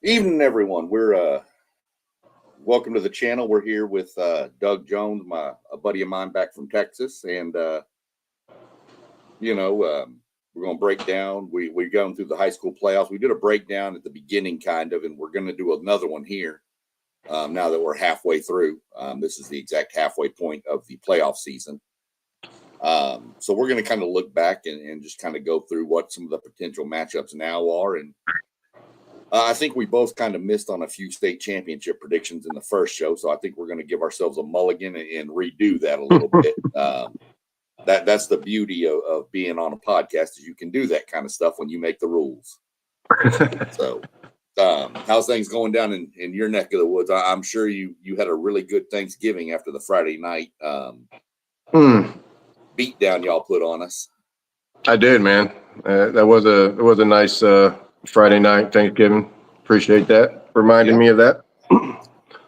Evening, everyone. We're welcome to the channel. We're here with Doug Jones, a buddy of mine back from Texas, and we're going to break down. We've gone through the high school playoffs. We did a breakdown at the beginning, kind of, and we're going to do another one here now that we're halfway through. This is the exact halfway point of the playoff season. So we're going to kind of look back and just kind of go through what some of the potential matchups now are. And I think we both kind of missed on a few state championship predictions in the first show. So I think we're going to give ourselves a mulligan and redo that a little bit. That's the beauty of being on a podcast, is you can do that kind of stuff when you make the rules. So how's things going down in your neck of the woods? I'm sure you had a really good Thanksgiving after the Friday night beat down y'all put on us. I did, man. That was a nice Friday night Thanksgiving. Appreciate that. Reminding me of that.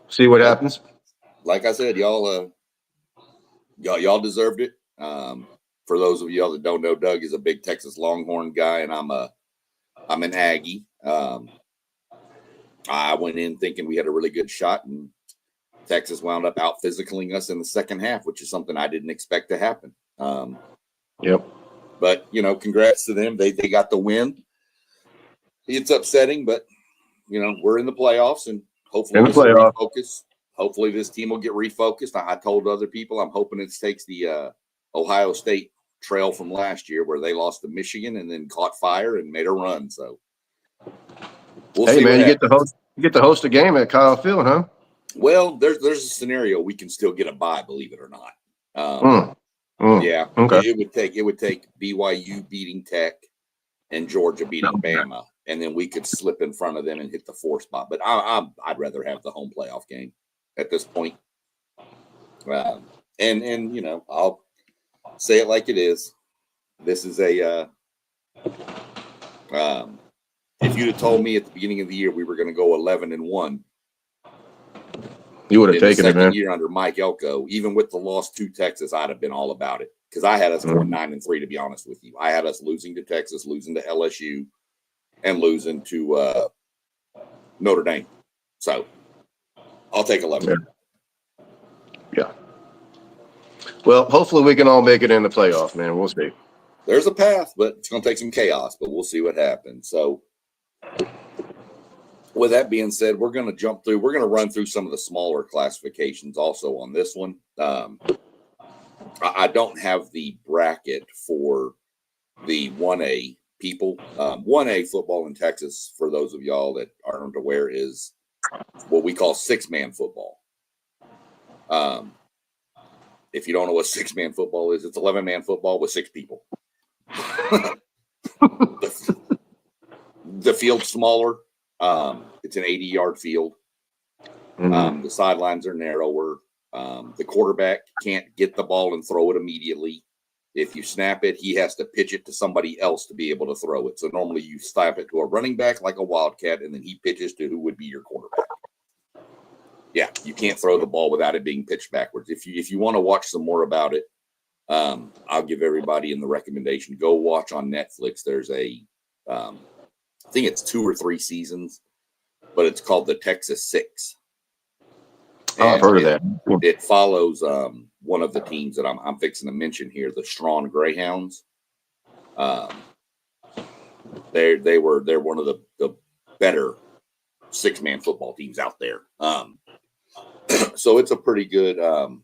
See what happens. Like I said, y'all deserved it. For those of y'all that don't know, Doug is a big Texas Longhorn guy, and I'm an Aggie. I went in thinking we had a really good shot, and Texas wound up out physicaling us in the second half, which is something I didn't expect to happen. But congrats to them. They got the win. It's upsetting, but we're in the playoffs, and hopefully hopefully this team will get refocused. I told other people I'm hoping it takes the Ohio State trail from last year, where they lost to Michigan and then caught fire and made a run. So we'll see. Man, you get to host a game at Kyle Field, huh? Well, there's a scenario we can still get a bye, believe it or not. Yeah, okay. It would take BYU beating Tech and Georgia beating Bama, and then we could slip in front of them and hit the 4 spot. But I'd rather have the home playoff game at this point. And I'll say it like it is. This is a if you'd have told me at the beginning of the year we were going to go 11-1, you would have taken it, man. Second year under Mike Elko, even with the loss to Texas, I'd have been all about it, because I had us going 9-3. To be honest with you, I had us losing to Texas, losing to LSU, and losing to Notre Dame. So I'll take 11. Yeah. Well, hopefully we can all make it in the playoff, man. We'll see. There's a path, but it's going to take some chaos. But we'll see what happens. So, with that being said, we're going to jump through. We're going to run through some of the smaller classifications also on this one. I don't have the bracket for the 1A people. 1A football in Texas, for those of y'all that aren't aware, is what we call 6-man football. If you don't know what 6-man football is, it's 11-man football with 6 people. The field's smaller. It's an 80-yard field. The sidelines are narrower. The quarterback can't get the ball and throw it immediately. If you snap it, he has to pitch it to somebody else to be able to throw it. So normally you snap it to a running back like a wildcat, and then he pitches to who would be your quarterback. Yeah, you can't throw the ball without it being pitched backwards. If you want to watch some more about it, I'll give everybody in the recommendation, go watch on Netflix. There's I think it's 2 or 3 seasons, but it's called the Texas 6. I've heard of that. It follows one of the teams that I'm fixing to mention here, the Strawn Greyhounds. They're one of the better 6-man football teams out there. So it's a pretty good. Hold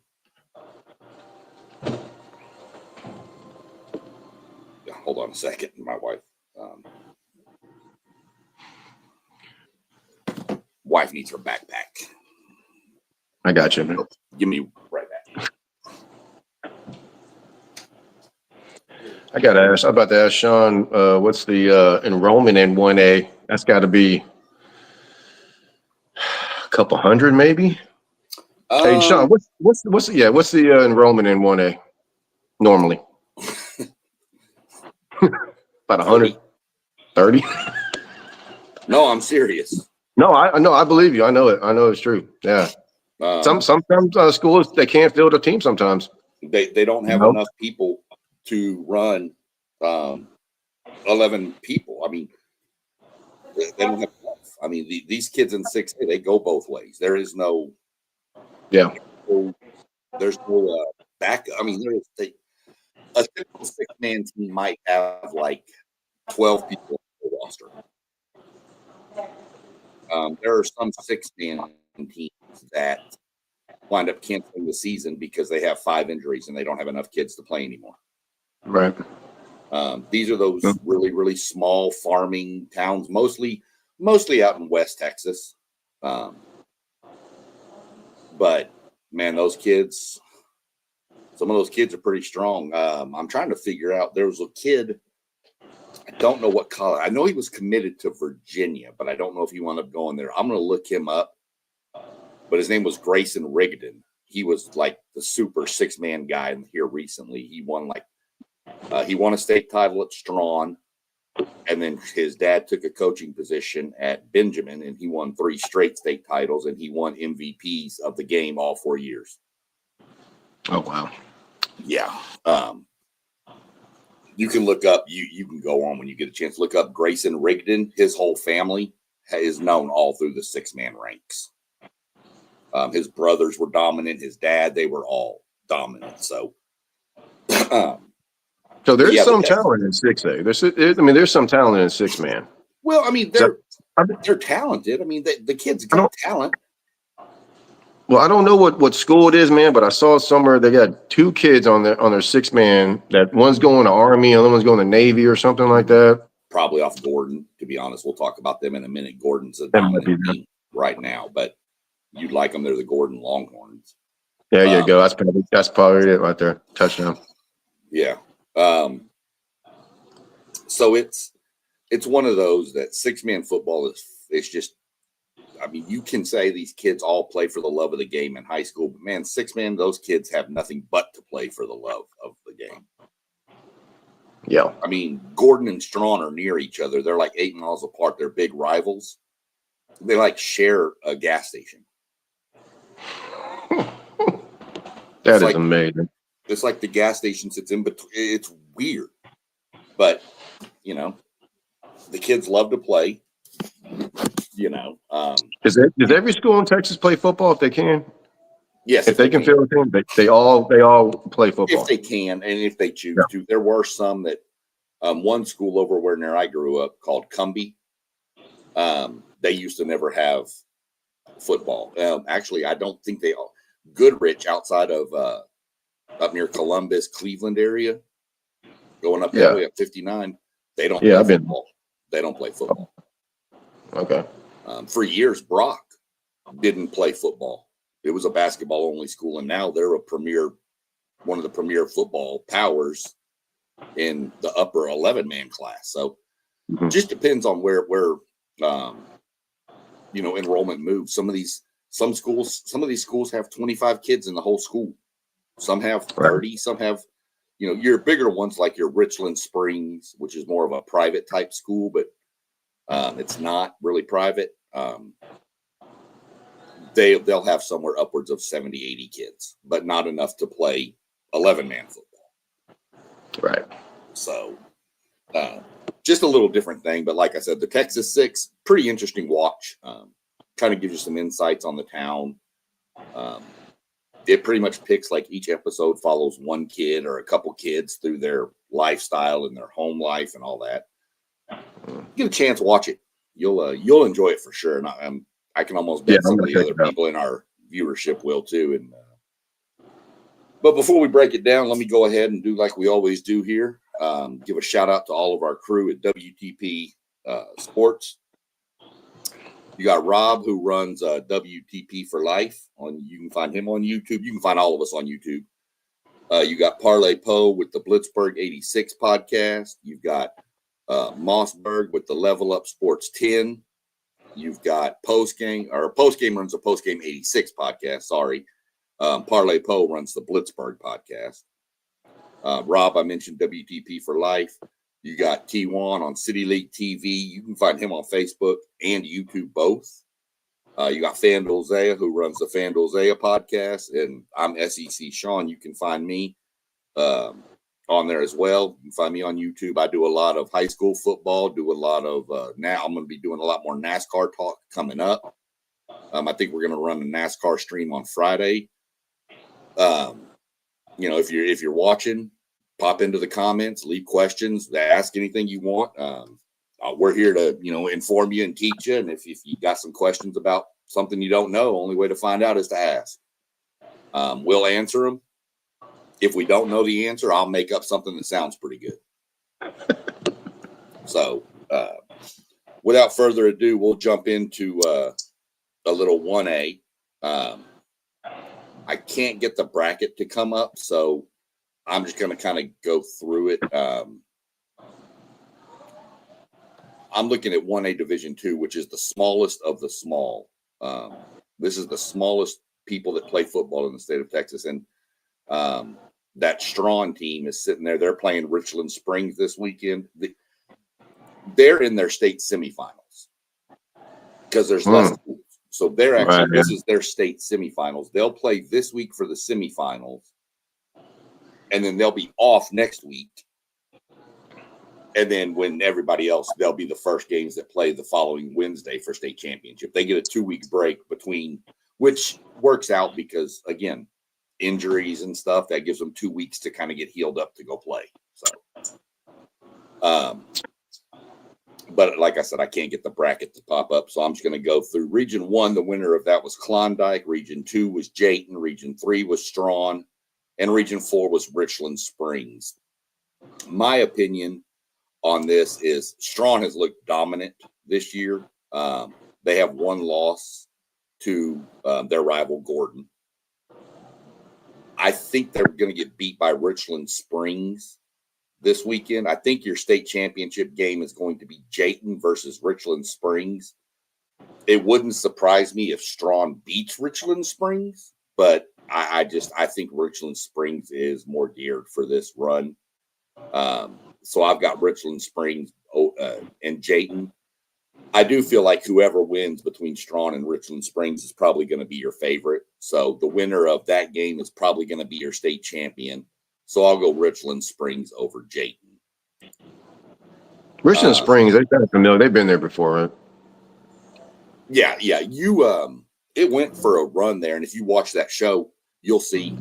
on a second, my wife needs her backpack. I got you, man. Give me right back. I'm about to ask Sean, what's the enrollment in 1A? That's got to be a couple hundred, maybe. Hey, Sean, what's the enrollment in 1A normally? About 130. No, I'm serious. No, I believe you. I know it. I know it's true. Yeah. Sometimes schools, they can't field a team sometimes. They don't have enough people to run 11 people. I mean, they don't have enough. I mean, these kids in 6A, they go both ways. There is no, Yeah. there's no back. I mean, a typical 6-man team might have like 12 people on the roster. There are some 6-man teams that wind up canceling the season because they have 5 injuries and they don't have enough kids to play anymore. Right. These are those really, really small farming towns, mostly out in West Texas. But man, some of those kids are pretty strong. I'm trying to figure out, there was a kid, I don't know what college. I know he was committed to Virginia, but I don't know if he wound up going there. I'm going to look him up. But his name was Grayson Rigdon. He was like the super 6-man guy here recently. He won a state title at Strawn, and then his dad took a coaching position at Benjamin, and he won 3 straight state titles, and he won MVPs of the game all 4 years. Oh, wow. Yeah. You can look up, you can go on when you get a chance, look up Grayson Rigdon. His whole family is known all through the 6-man ranks. His brothers were dominant. His dad, they were all dominant. So, so there's some talent in 6A. There's some talent in 6-man. Well, I mean, they're talented. I mean, the kids got talent. Well, I don't know what school it is, man, but I saw somewhere they got 2 kids on their 6-man. That one's going to Army, other one's going to Navy or something like that. Probably off Gordon, to be honest. We'll talk about them in a minute. Gordon's a dominant team right now, but you'd like them. They're the Gordon Longhorns. There you go. That's probably it right there. Touchdown. Yeah. So it's one of those that 6-man football it's just, I mean, you can say these kids all play for the love of the game in high school, but man, 6-man, those kids have nothing but to play for the love of the game. Yeah. I mean, Gordon and Strawn are near each other. They're like 8 miles apart. They're big rivals. They like share a gas station. That is amazing. It's like the gas station sits in between. It's weird, but you know, the kids love to play. You know, does every school in Texas play football if they can? Yes, if they can fill it in, they all play football if they can and if they choose to. There were some that one school over where near I grew up called Cumbie. They used to never have football. Actually, I don't think they all. Goodrich outside of up near Columbus, Cleveland area, going up that way up 59. They don't play football. They don't play football. Okay. For years, Brock didn't play football. It was a basketball only school, and now they're one of the premier football powers in the upper 11-man class. So it just depends on where enrollment moves. Some of these schools have 25 kids in the whole school. Some have 30, some have, your bigger ones like your Richland Springs, which is more of a private type school, but it's not really private. They'll have somewhere upwards of 70, 80 kids, but not enough to play 11-man football. Right. So just a little different thing. But like I said, the Texas 6, pretty interesting watch. Kind of gives you some insights on the town. It pretty much picks, like, each episode follows one kid or a couple kids through their lifestyle and their home life and all that. Get a chance, watch it. You'll enjoy it for sure. And I can almost bet some of the other people in our viewership will too. And but before we break it down, let me go ahead and do like we always do here. Give a shout out to all of our crew at WTP Sports. You got Rob, who runs WTP for Life. You can find him on YouTube. You can find all of us on YouTube. You got Parlay Poe with the Blitzburg 86 podcast. You've got Mossberg with the Level Up Sports 10. You've got Postgame runs the Postgame 86 podcast. Sorry. Parlay Poe runs the Blitzburg podcast. Rob, I mentioned WTP for Life. You got T1 on City League TV. You can find him on Facebook and YouTube both. You got FanDuel Zaya, who runs the FanDuel Zaya podcast. And I'm SEC Sean. You can find me on on there as well. You can find me on YouTube. I do a lot of high school football, do a lot of now I'm going to be doing a lot more NASCAR talk coming up. I think we're going to run a NASCAR stream on Friday. If you're watching, pop into the comments, leave questions, ask anything you want. We're here to, inform you and teach you. And if you got some questions about something you don't know, only way to find out is to ask. We'll answer them. If we don't know the answer, I'll make up something that sounds pretty good. So, without further ado, we'll jump into a little 1A. I can't get the bracket to come up, so I'm just going to kind of go through it. I'm looking at 1A Division II, which is the smallest of the small. This is the smallest people that play football in the state of Texas. And that Strawn team is sitting there. They're playing Richland Springs this weekend. They're in their state semifinals because there's less schools. So they're actually, this is their state semifinals. They'll play this week for the semifinals, and then they'll be off next week. And then when everybody else, they'll be the first games that play the following Wednesday for state championship. They get a 2-week break between, which works out because, again, injuries and stuff, that gives them 2 weeks to kind of get healed up to go play. So, but like I said, I can't get the bracket to pop up, so I'm just going to go through. Region 1, the winner of that was Klondike. Region 2 was Jayton. Region 3 was Strawn. And Region 4 was Richland Springs. My opinion on this is Strawn has looked dominant this year. They have one loss to their rival Gordon. I think they're going to get beat by Richland Springs this weekend. I think your state championship game is going to be Jayton versus Richland Springs. It wouldn't surprise me if Strawn beats Richland Springs, but I think Richland Springs is more geared for this run. So I've got Richland Springs and Jayton. I do feel like whoever wins between Strawn and Richland Springs is probably going to be your favorite. So the winner of that game is probably going to be your state champion. So I'll go Richland Springs over Jayton. Richland Springs, they're kind of familiar. They've been there before, right? Yeah. It went for a run there, and if you watch that show, you'll see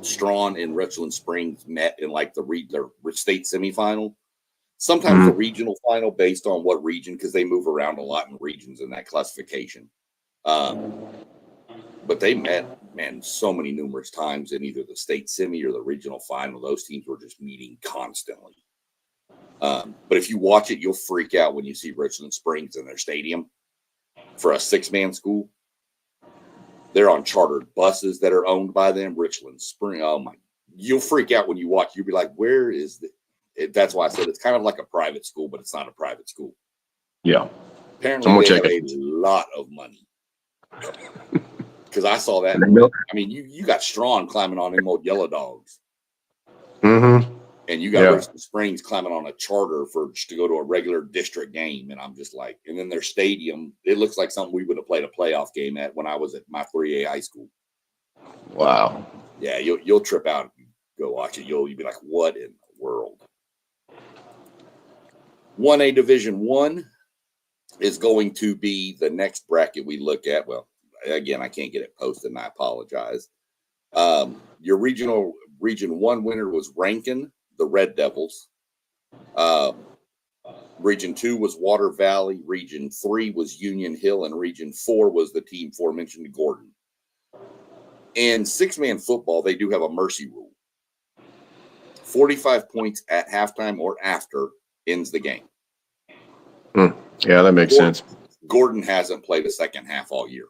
Strawn and Richland Springs met in like their state semifinal. Sometimes the regional final based on what region, because they move around a lot in regions in that classification. But they met, man, so many numerous times in either the state semi or the regional final. Those teams were just meeting constantly. But if you watch it, you'll freak out when you see Richland Springs in their stadium for a 6-man school. They're on chartered buses that are owned by them. Richland Spring. Oh my! You'll freak out when you watch. You'll be like, "Where is the?" That's why I said it's kind of like a private school, but it's not a private school. Yeah. Apparently, they have a lot of money. Because I saw that. I mean, you got Strawn climbing on them old yellow dogs. Mm-hmm. And you got Richland Springs climbing on a charter to go to a regular district game. And I'm just like, and then their stadium, it looks like something we would have played a playoff game at when I was at my 3A high school. Wow. Yeah, you'll trip out if you go watch it. You'll be like, what in the world? 1A Division 1 is going to be the next bracket we look at. Well, again, I can't get it posted, and I apologize. Your Region 1 winner was Rankin, the Red Devils. Region 2 was Water Valley. Region 3 was Union Hill, and Region 4 was the team aforementioned Gordon. In 6-man football, they do have a mercy rule. 45 points at halftime or after ends the game. Yeah, that makes sense. Gordon hasn't played a second half all year.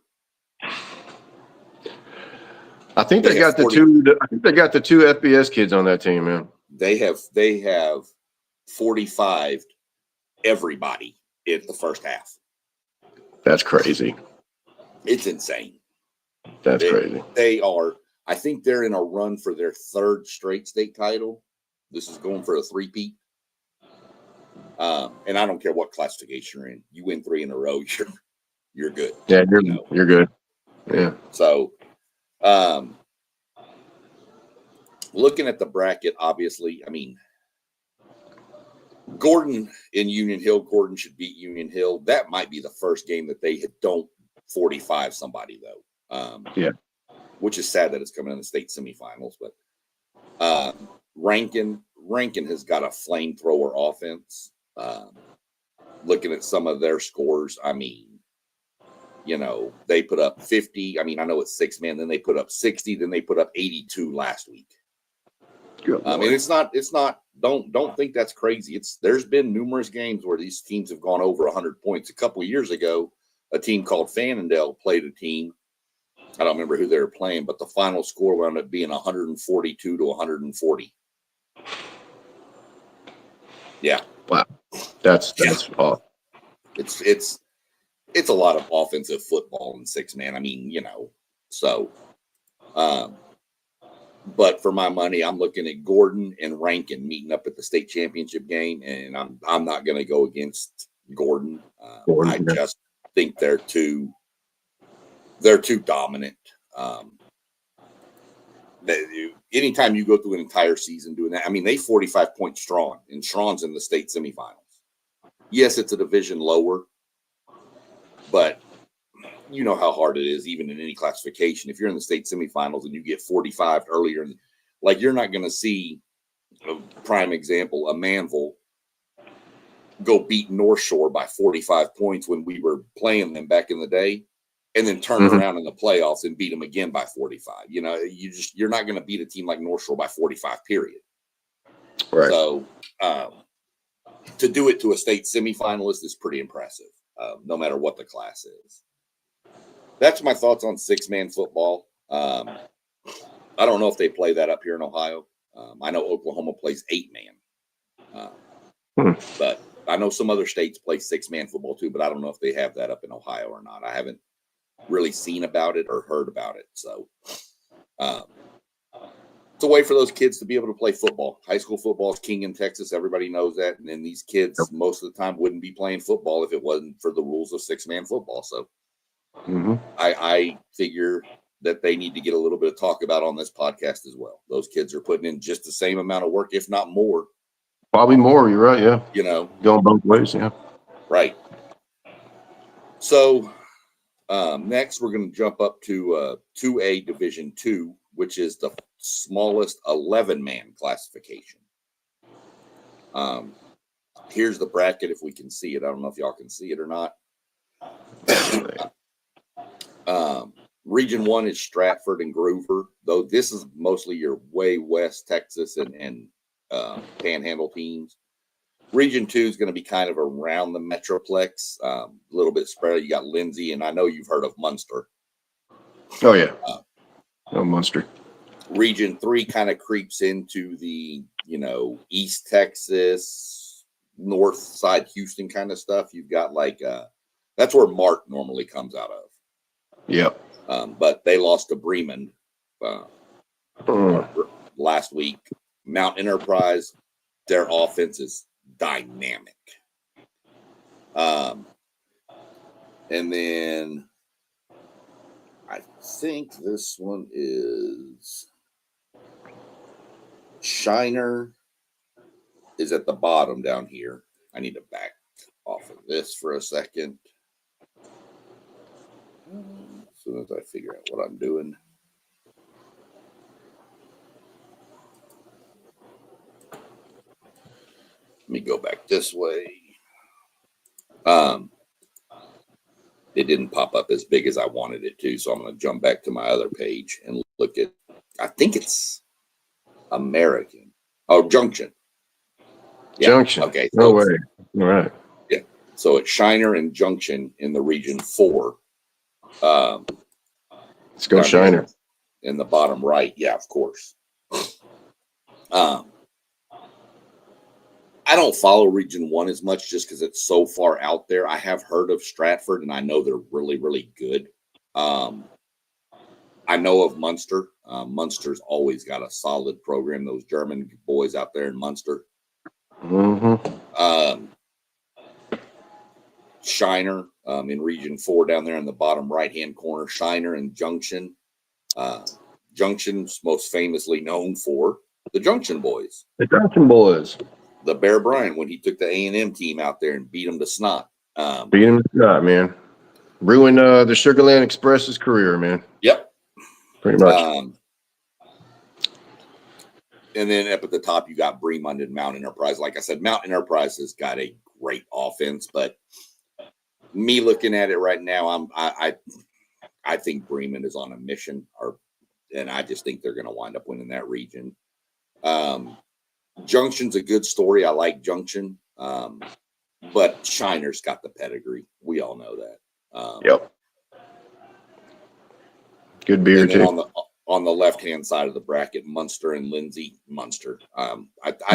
I think they got the two FBS kids on that team, man. They have 45 everybody in the first half. That's crazy. It's insane. That's crazy. They are. I think they're in a run for their 3rd straight state title. This is going for a 3-peat. And I don't care what classification you're in. You win 3 in a row, you're good. Yeah, you're good. Yeah. So, looking at the bracket, obviously, I mean, Gordon in Union Hill, Gordon should beat Union Hill. That might be the first game that they don't 45 somebody, though. Yeah. Which is sad that it's coming in the state semifinals. But Rankin has got a flamethrower offense. Looking at some of their scores, I mean, they put up 50. I mean, I know it's 6-man. Then they put up 60. Then they put up 82 last week. I mean, it's not. Don't think that's crazy. There's been numerous games where these teams have gone over 100 points. A couple of years ago, a team called Fannondale played a team. I don't remember who they were playing, but the final score wound up being 142 to 140. Yeah. Wow. That's awesome. It's a lot of offensive football in 6-man. I mean, so. But for my money, I'm looking at Gordon and Rankin meeting up at the state championship game, and I'm not going to go against Gordon. I just think they're too dominant. Anytime you go through an entire season doing that, I mean, they 45 points strong, and Strawn's in the state semifinals. Yes, it's a division lower, but you know how hard it is, even in any classification. If you're in the state semifinals and you get 45 earlier, you're not going to see a prime example, a Manville go beat North Shore by 45 points when we were playing them back in the day, and then turn around in the playoffs and beat them again by 45. You're not going to beat a team like North Shore by 45, period. Right. So to do it to a state semifinalist is pretty impressive, no matter what the class is. That's my thoughts on 6-man football. I don't know if they play that up here in Ohio. I know Oklahoma plays 8-man. But I know some other states play 6-man football too, but I don't know if they have that up in Ohio or not. I haven't really seen about it or heard about it. So it's a way for those kids to be able to play football. High school football is king in Texas. Everybody knows that. And then these kids most of the time wouldn't be playing football if it wasn't for the rules of 6-man football. So I figure that they need to get a little bit of talk about on this podcast as well. Those kids are putting in just the same amount of work, if not more. Probably more. You're right. Yeah. Going both ways. Yeah. Right. So next, we're going to jump up to 2A Division 2, which is the smallest 11-man classification. Here's the bracket if we can see it. I don't know if y'all can see it or not. Region 1 is Stratford and Groover, though this is mostly your way west Texas and Panhandle teams. Region 2 is going to be kind of around the Metroplex, a little bit spread. You got Lindsay, and I know you've heard of Munster. Oh, yeah. Munster. Region 3 kind of creeps into the, East Texas, north side Houston kind of stuff. You've got that's where Mart normally comes out of. Yep. But they lost to Bremen last week. Mount Enterprise, their offense is dynamic. And then I think this one is Shiner is at the bottom down here. I need to back off of this for a second. As soon as I figure out what I'm doing. Let me go back this way. It didn't pop up as big as I wanted it to, so I'm going to jump back to my other page and look at, I think it's American. Oh, Junction. Yeah. Junction. Okay. No way. All right. Yeah. So it's Shiner and Junction in the Region 4. Let's go Shiner. In the bottom right. Yeah, of course. I don't follow Region 1 as much just because it's so far out there. I have heard of Stratford, and I know they're really, really good. I know of Munster. Munster's always got a solid program, those German boys out there in Munster. Shiner in Region 4 down there in the bottom right-hand corner, Shiner and Junction. Junction's most famously known for the Junction Boys. The Junction Boys. The Bear Bryant when he took the A&M team out there and beat them to snot. Beat him to snot, man. Ruined the Sugarland Express's career, man. Yep. Pretty much. And then up at the top, you got Bremond and Mount Enterprise. Like I said, Mount Enterprise has got a great offense, but me looking at it right now, I think Bremond is on a mission, and I just think they're going to wind up winning that region. Junction's a good story. I like Junction, but Shiner's got the pedigree. We all know that. Yep. Good beer too. On the left-hand side of the bracket, Munster and Lindsay. Munster. I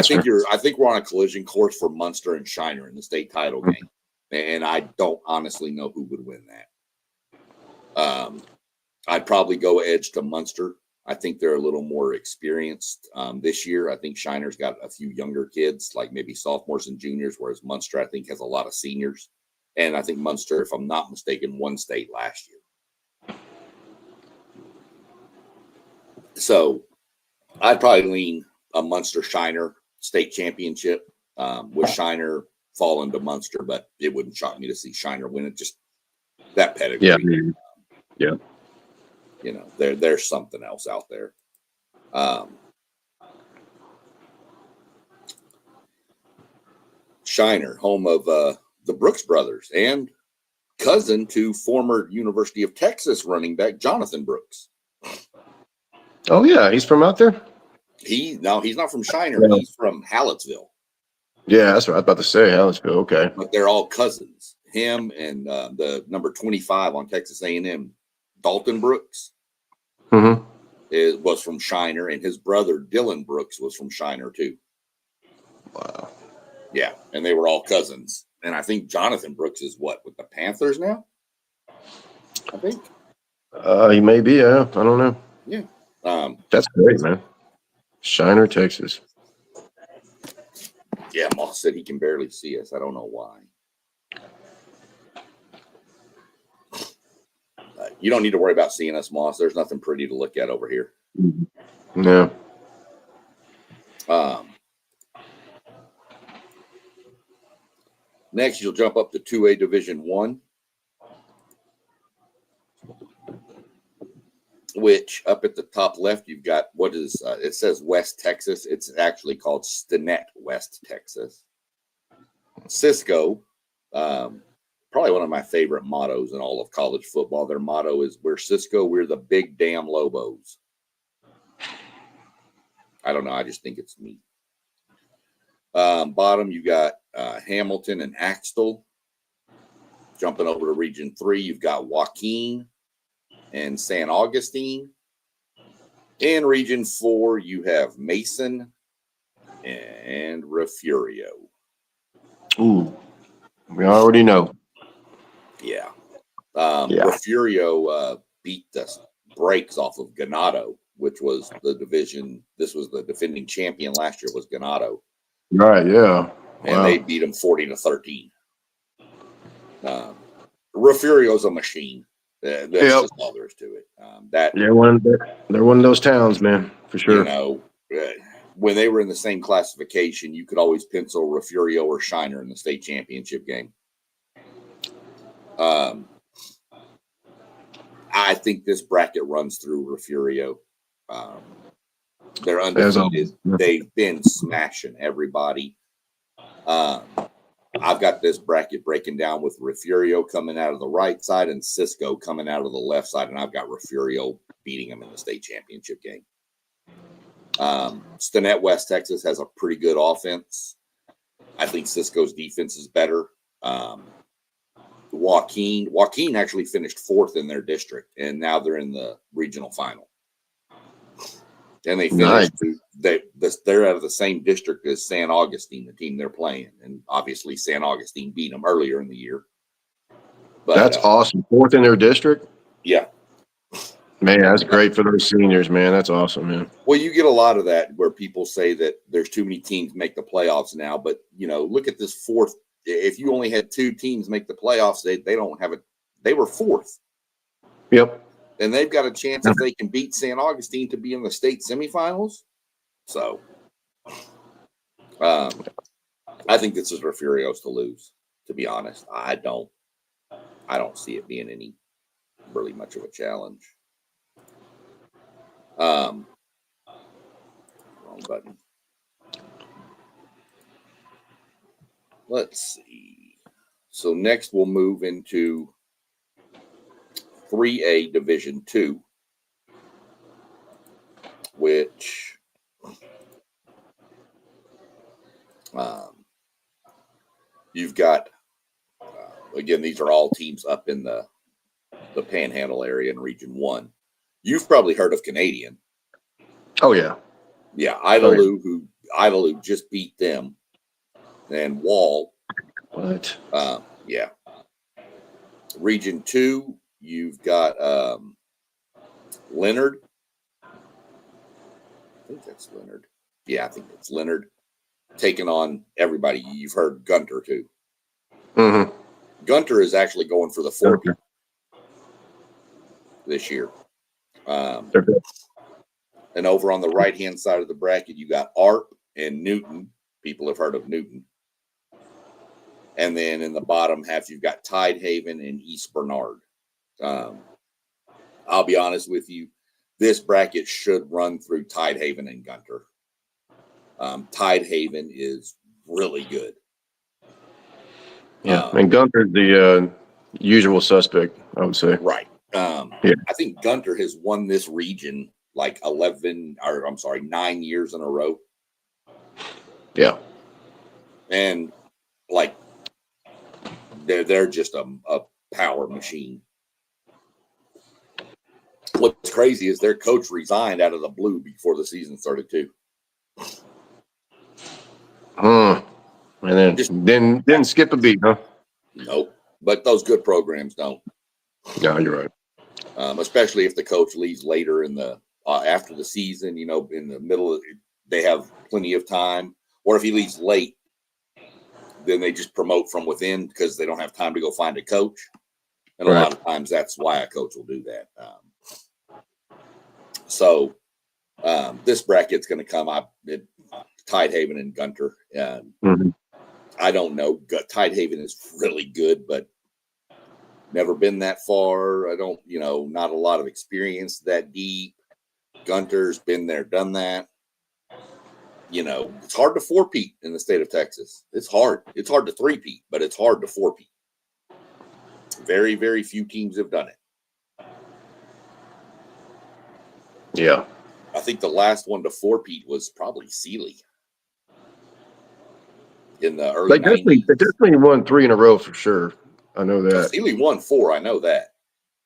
think we're on a collision course for Munster and Shiner in the state title game, and I don't honestly know who would win that. I'd probably go edge to Munster. I think they're a little more experienced this year. I think Shiner's got a few younger kids, like maybe sophomores and juniors, whereas Munster, I think, has a lot of seniors. And I think Munster, if I'm not mistaken, won state last year. So I'd probably lean a Munster-Shiner state championship with Shiner falling to Munster, but it wouldn't shock me to see Shiner win it. Just that pedigree. Yeah. You know, there's something else out there. Shiner, home of the Brooks brothers and cousin to former University of Texas running back Jonathan Brooks. Oh yeah, he's from out there. He's not from Shiner. Yeah. He's from Hallettsville. Yeah, that's what I was about to say. Hallettsville. Okay, but they're all cousins. Him and the number 25 on Texas A&M, Dalton Brooks, was from Shiner, and his brother Dylan Brooks was from Shiner too. Wow. Yeah, and they were all cousins. And I think Jonathan Brooks is with the Panthers now. I think. He may be. Yeah, I don't know. Yeah. That's great, man. Shiner, Texas. Yeah, Moss said he can barely see us. I don't know why. You don't need to worry about seeing us, Moss. There's nothing pretty to look at over here. No. Next, you'll jump up to 2A Division I, which up at the top left, you've got it says West Texas. It's actually called Stinnett, West Texas. Cisco, probably one of my favorite mottos in all of college football. Their motto is, "We're Cisco, we're the big damn Lobos." I don't know. I just think it's neat. Bottom, you got Hamilton and Axtell. Jumping over to Region 3, you've got Joaquin and San Augustine. In Region 4, you have Mason and Refugio. Ooh, we already know. Yeah. Refugio beat the brakes off of Ganado, which was the division. This was the defending champion last year, was Ganado. Right, yeah. And they beat them 40-13. Refugio's a machine. That's just all there is to it. They're one of those towns, man, for sure. You know, when they were in the same classification, you could always pencil Refugio or Shiner in the state championship game. I think this bracket runs through Refugio. They're undefeated. They've been smashing everybody. I've got this bracket breaking down with Refugio coming out of the right side and Cisco coming out of the left side, and I've got Refugio beating them in the state championship game. Stinnett, West Texas has a pretty good offense. I think Cisco's defense is better. Joaquin actually finished 4th in their district, and now they're in the regional final. And they finished. Nice. They're out of the same district as San Augustine, the team they're playing, and obviously San Augustine beat them earlier in the year. But that's awesome. 4th in their district. Yeah, man, that's great for those seniors, man. That's awesome, man. Well, you get a lot of that where people say that there's too many teams make the playoffs now, but look at this 4th. If you only had 2 teams make the playoffs, they don't have it. They were 4th. Yep. And they've got a chance if they can beat St. Augustine to be in the state semifinals. So I think this is Refugio's to lose, to be honest. I don't see it being any really much of a challenge. Wrong button. Let's see. So next we'll move into 3A Division 2, which you've got, again, these are all teams up in the Panhandle area in Region 1. You've probably heard of Canadian. Oh, yeah. Yeah, Idalou just beat them. And Wall. What? Yeah. Region 2, you've got Leonard. I think that's Leonard. Yeah, I think it's Leonard. Taking on everybody. You've heard Gunter, too. Mm-hmm. Gunter is actually going for the 4-peat this year. And over on the right-hand side of the bracket, you got ARP and Newton. People have heard of Newton. And then in the bottom half, you've got Tidehaven and East Bernard. I'll be honest with you, this bracket should run through Tidehaven and Gunter. Tidehaven is really good. Yeah, and Gunter's the usual suspect, I would say. Right. Yeah. I think Gunter has won this region like 9 years in a row. Yeah. And like they're just a power machine. What's crazy is their coach resigned out of the blue before the season started too. And then didn't skip a beat, huh? Nope. But those good programs don't. No, you're right. Especially if the coach leaves later in the after the season, in the middle, they have plenty of time. Or if he leaves late, then they just promote from within because they don't have time to go find a coach. And a lot of times that's why a coach will do that. So this bracket's going to come up at Tidehaven and Gunter. I don't know. Tidehaven is really good, but never been that far. I don't, not a lot of experience that deep. Gunter's been there, done that. It's hard to 4-peat in the state of Texas. It's hard. It's hard to 3-peat, but it's hard to 4-peat. Very, very few teams have done it. Yeah. I think the last one to 4-peat was probably Sealy in the early 90s. They definitely won 3 in a row for sure. I know that. Sealy won 4. I know that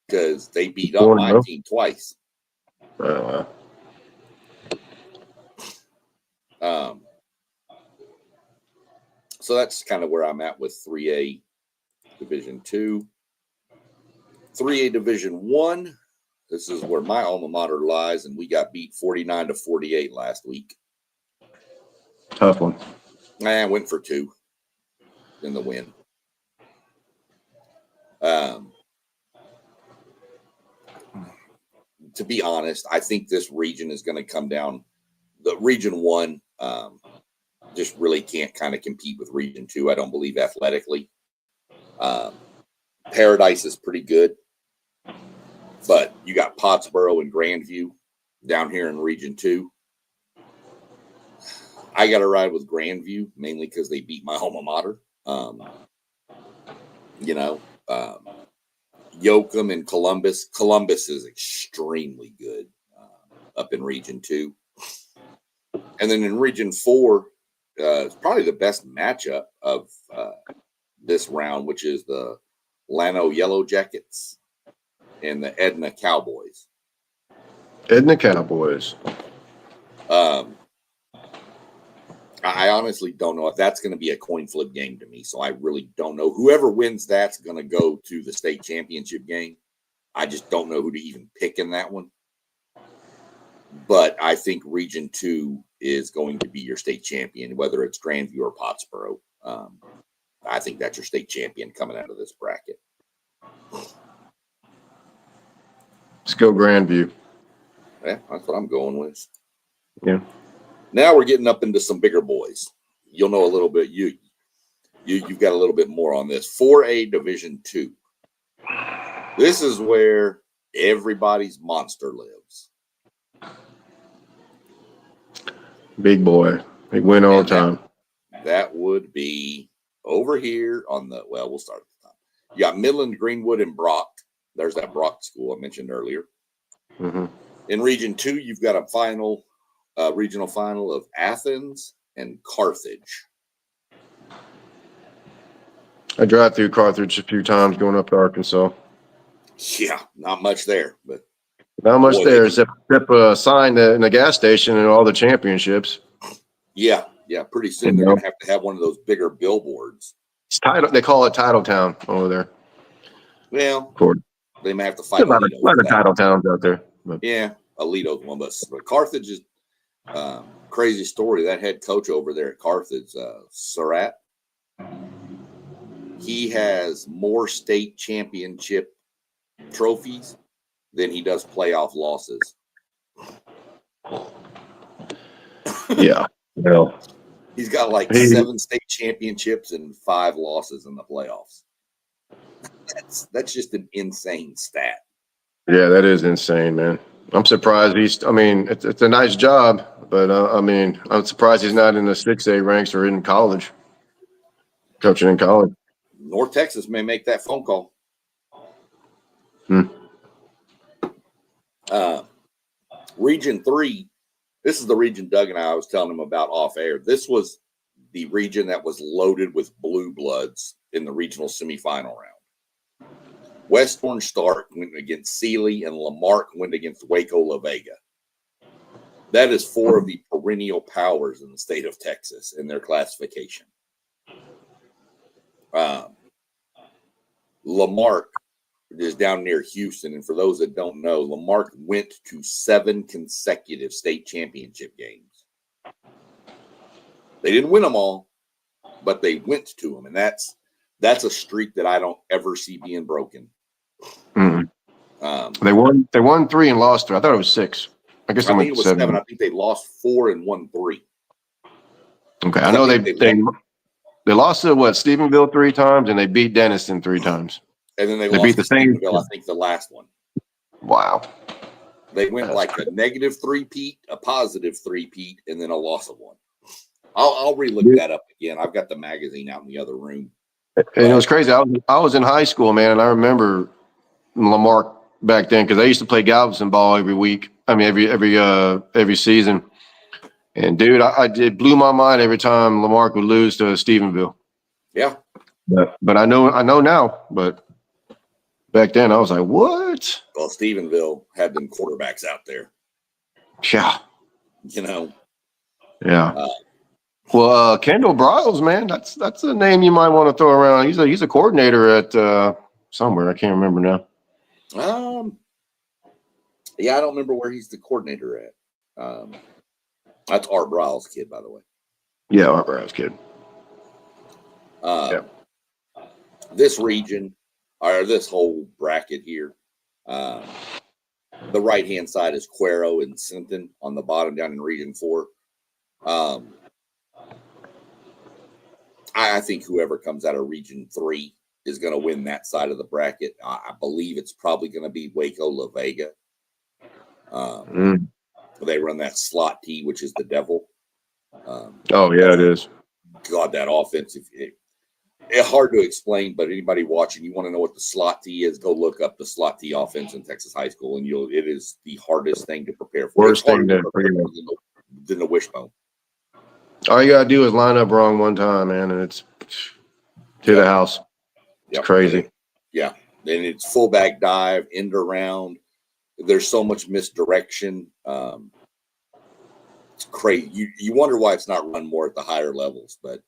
because they beat up my team twice. So that's kind of where I'm at with 3A Division 2. 3A Division 1. This is where my alma mater lies, and we got beat 49-48 last week. Tough one. I went for 2 in the win. To be honest, I think this region is going to come down. The Region 1 just really can't kind of compete with Region 2, I don't believe, athletically. Paradise is pretty good. But you got Pottsboro and Grandview down here in Region 2. I got to ride with Grandview, mainly because they beat my alma mater. Yoakum and Columbus. Columbus is extremely good up in Region 2. And then in Region 4, it's probably the best matchup of this round, which is the Llano Yellow Jackets and the Edna Cowboys. Edna Cowboys. I honestly don't know if that's going to be a coin flip game to me. So I really don't know. Whoever wins that's going to go to the state championship game. I just don't know who to even pick in that one. But I think Region 2 is going to be your state champion, whether it's Grandview or Pottsboro. I think that's your state champion coming out of this bracket. Let's go Grandview. Yeah, that's what I'm going with. Yeah. Now we're getting up into some bigger boys. You'll know a little bit. You've got a little bit more on this. 4A Division 2. This is where everybody's monster lives. Big boy. Big win all the time. That would be over here on the, well, we'll start at the top. You got Midland, Greenwood, and Brock. There's that Brock school I mentioned earlier. Mm-hmm. In Region 2, you've got a regional final of Athens and Carthage. I drive through Carthage a few times going up to Arkansas. Yeah, not much there, but not much there except a sign in the gas station and all the championships. Yeah, pretty soon they're going to have one of those bigger billboards. It's title. They call it Title Town over there. Well, they may have to fight a lot of title towns out there. But. Yeah, Alito's one, but Carthage is crazy story. That head coach over there at Carthage, Surratt, he has more state championship trophies than he does playoff losses. Yeah, well, he's got like 7 state championships and 5 losses in the playoffs. That's just an insane stat. Yeah, that is insane, man. I'm surprised it's a nice job, but I'm surprised he's not in the 6A ranks or in college, coaching in college. North Texas may make that phone call. Region 3, this is the region Doug and I was telling him about off air. This was the region that was loaded with blue bloods in the regional semifinal round. West Orange Stark went against Sealy, and Lamarck went against Waco La Vega. That is 4 of the perennial powers in the state of Texas in their classification. Lamarck is down near Houston, and for those that don't know, Lamarck went to 7 consecutive state championship games. They didn't win them all, but they went to them, and that's a streak that I don't ever see being broken. Mm-hmm. They won 3 and lost 3. I thought it was 6. I guess I think it was 7. I think they lost 4 and won 3. Okay, I know they lost to Stephenville 3 times, and they beat Denison 3 times. And then they lost to Stephenville, I think, the last one. Wow. They went like a negative 3-peat, a positive 3-peat, and then a loss of 1. I'll relook that up again. I've got the magazine out in the other room. And it was crazy. I was in high school, man, and I remember Lamarck back then because I used to play Galveston ball every week. I mean, every season. And dude, it blew my mind every time Lamarck would lose to Stephenville. Yeah. But I know now. But back then, I was like, what? Well, Stephenville had them quarterbacks out there. Yeah. You know. Yeah. Kendall Bryles, man, that's a name you might want to throw around. He's a coordinator at somewhere. I can't remember now. Yeah, I don't remember where he's the coordinator at. That's Art Bryles' kid, by the way. Yeah, Art Bryles' kid. This region, or this whole bracket here, the right-hand side is Cuero and Sinton on the bottom down in Region 4. I think whoever comes out of Region 3 is going to win that side of the bracket. I believe it's probably going to be Waco La Vega. They run that slot T, which is the devil. It is. God, that offense. It's hard to explain, but anybody watching, you want to know what the slot T is, go look up the slot T offense in Texas high school, and it is the hardest thing to prepare for. Worst thing to prepare than the wishbone. All you got to do is line up wrong one time, man, and it's to the house. It's crazy. Yeah. And it's fullback dive, end around. There's so much misdirection. It's crazy. You wonder why it's not run more at the higher levels, but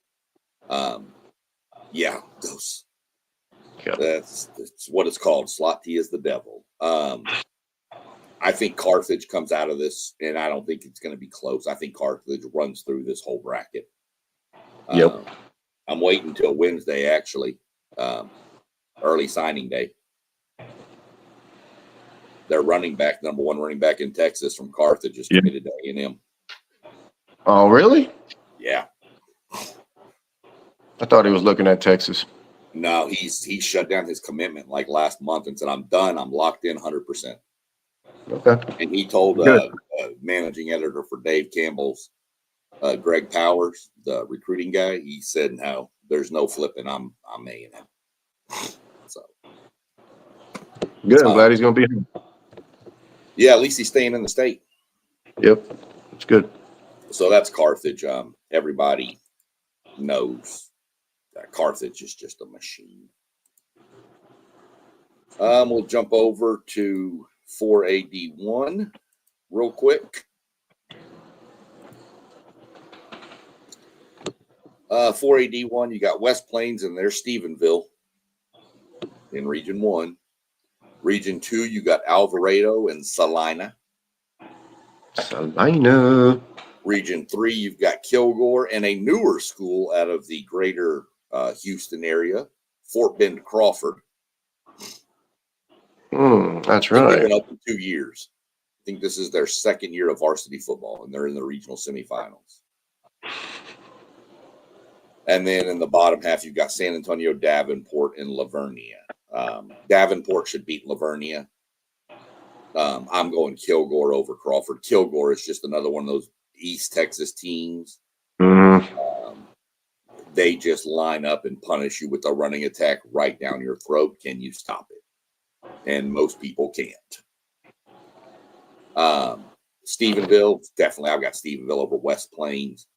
that's what it's called. Slot T is the devil. I think Carthage comes out of this, and I don't think it's going to be close. I think Carthage runs through this whole bracket. I'm waiting until Wednesday, actually, early signing day. their running back, number one running back in Texas from Carthage, is committed to A&M. Oh, really? Yeah. I thought he was looking at Texas. No, he shut down his commitment like last month and said, "I'm done. I'm locked in 100%." Okay. And he told managing editor for Dave Campbell's, Greg Powers, the recruiting guy, he said, "No, there's no flipping. I'm A&M." So Good. I'm glad he's going to be here. yeah, at least he's staying in the state. Yep. It's good. So that's Carthage. Everybody knows that Carthage is just a machine. We'll jump over to 4AD1 real quick. 4AD1, you got West Plains and there's Stephenville in Region 1. Region 2, you got Alvarado and Salina. Salina. Region 3, you've got Kilgore and a newer school out of the greater Houston area, Fort Bend Crawford. That's They've right. been open 2 years. I think this is their second year of varsity football, and they're in the regional semifinals. And then in the bottom half, you've got San Antonio, Davenport, and Lavernia. Davenport should beat Lavernia. I'm going Kilgore over Crawford. Kilgore is just another one of those East Texas teams. They just line up and punish you with a running attack right down your throat. Can you stop it? And most people can't. Stephenville, definitely. I've got Stephenville over West Plains.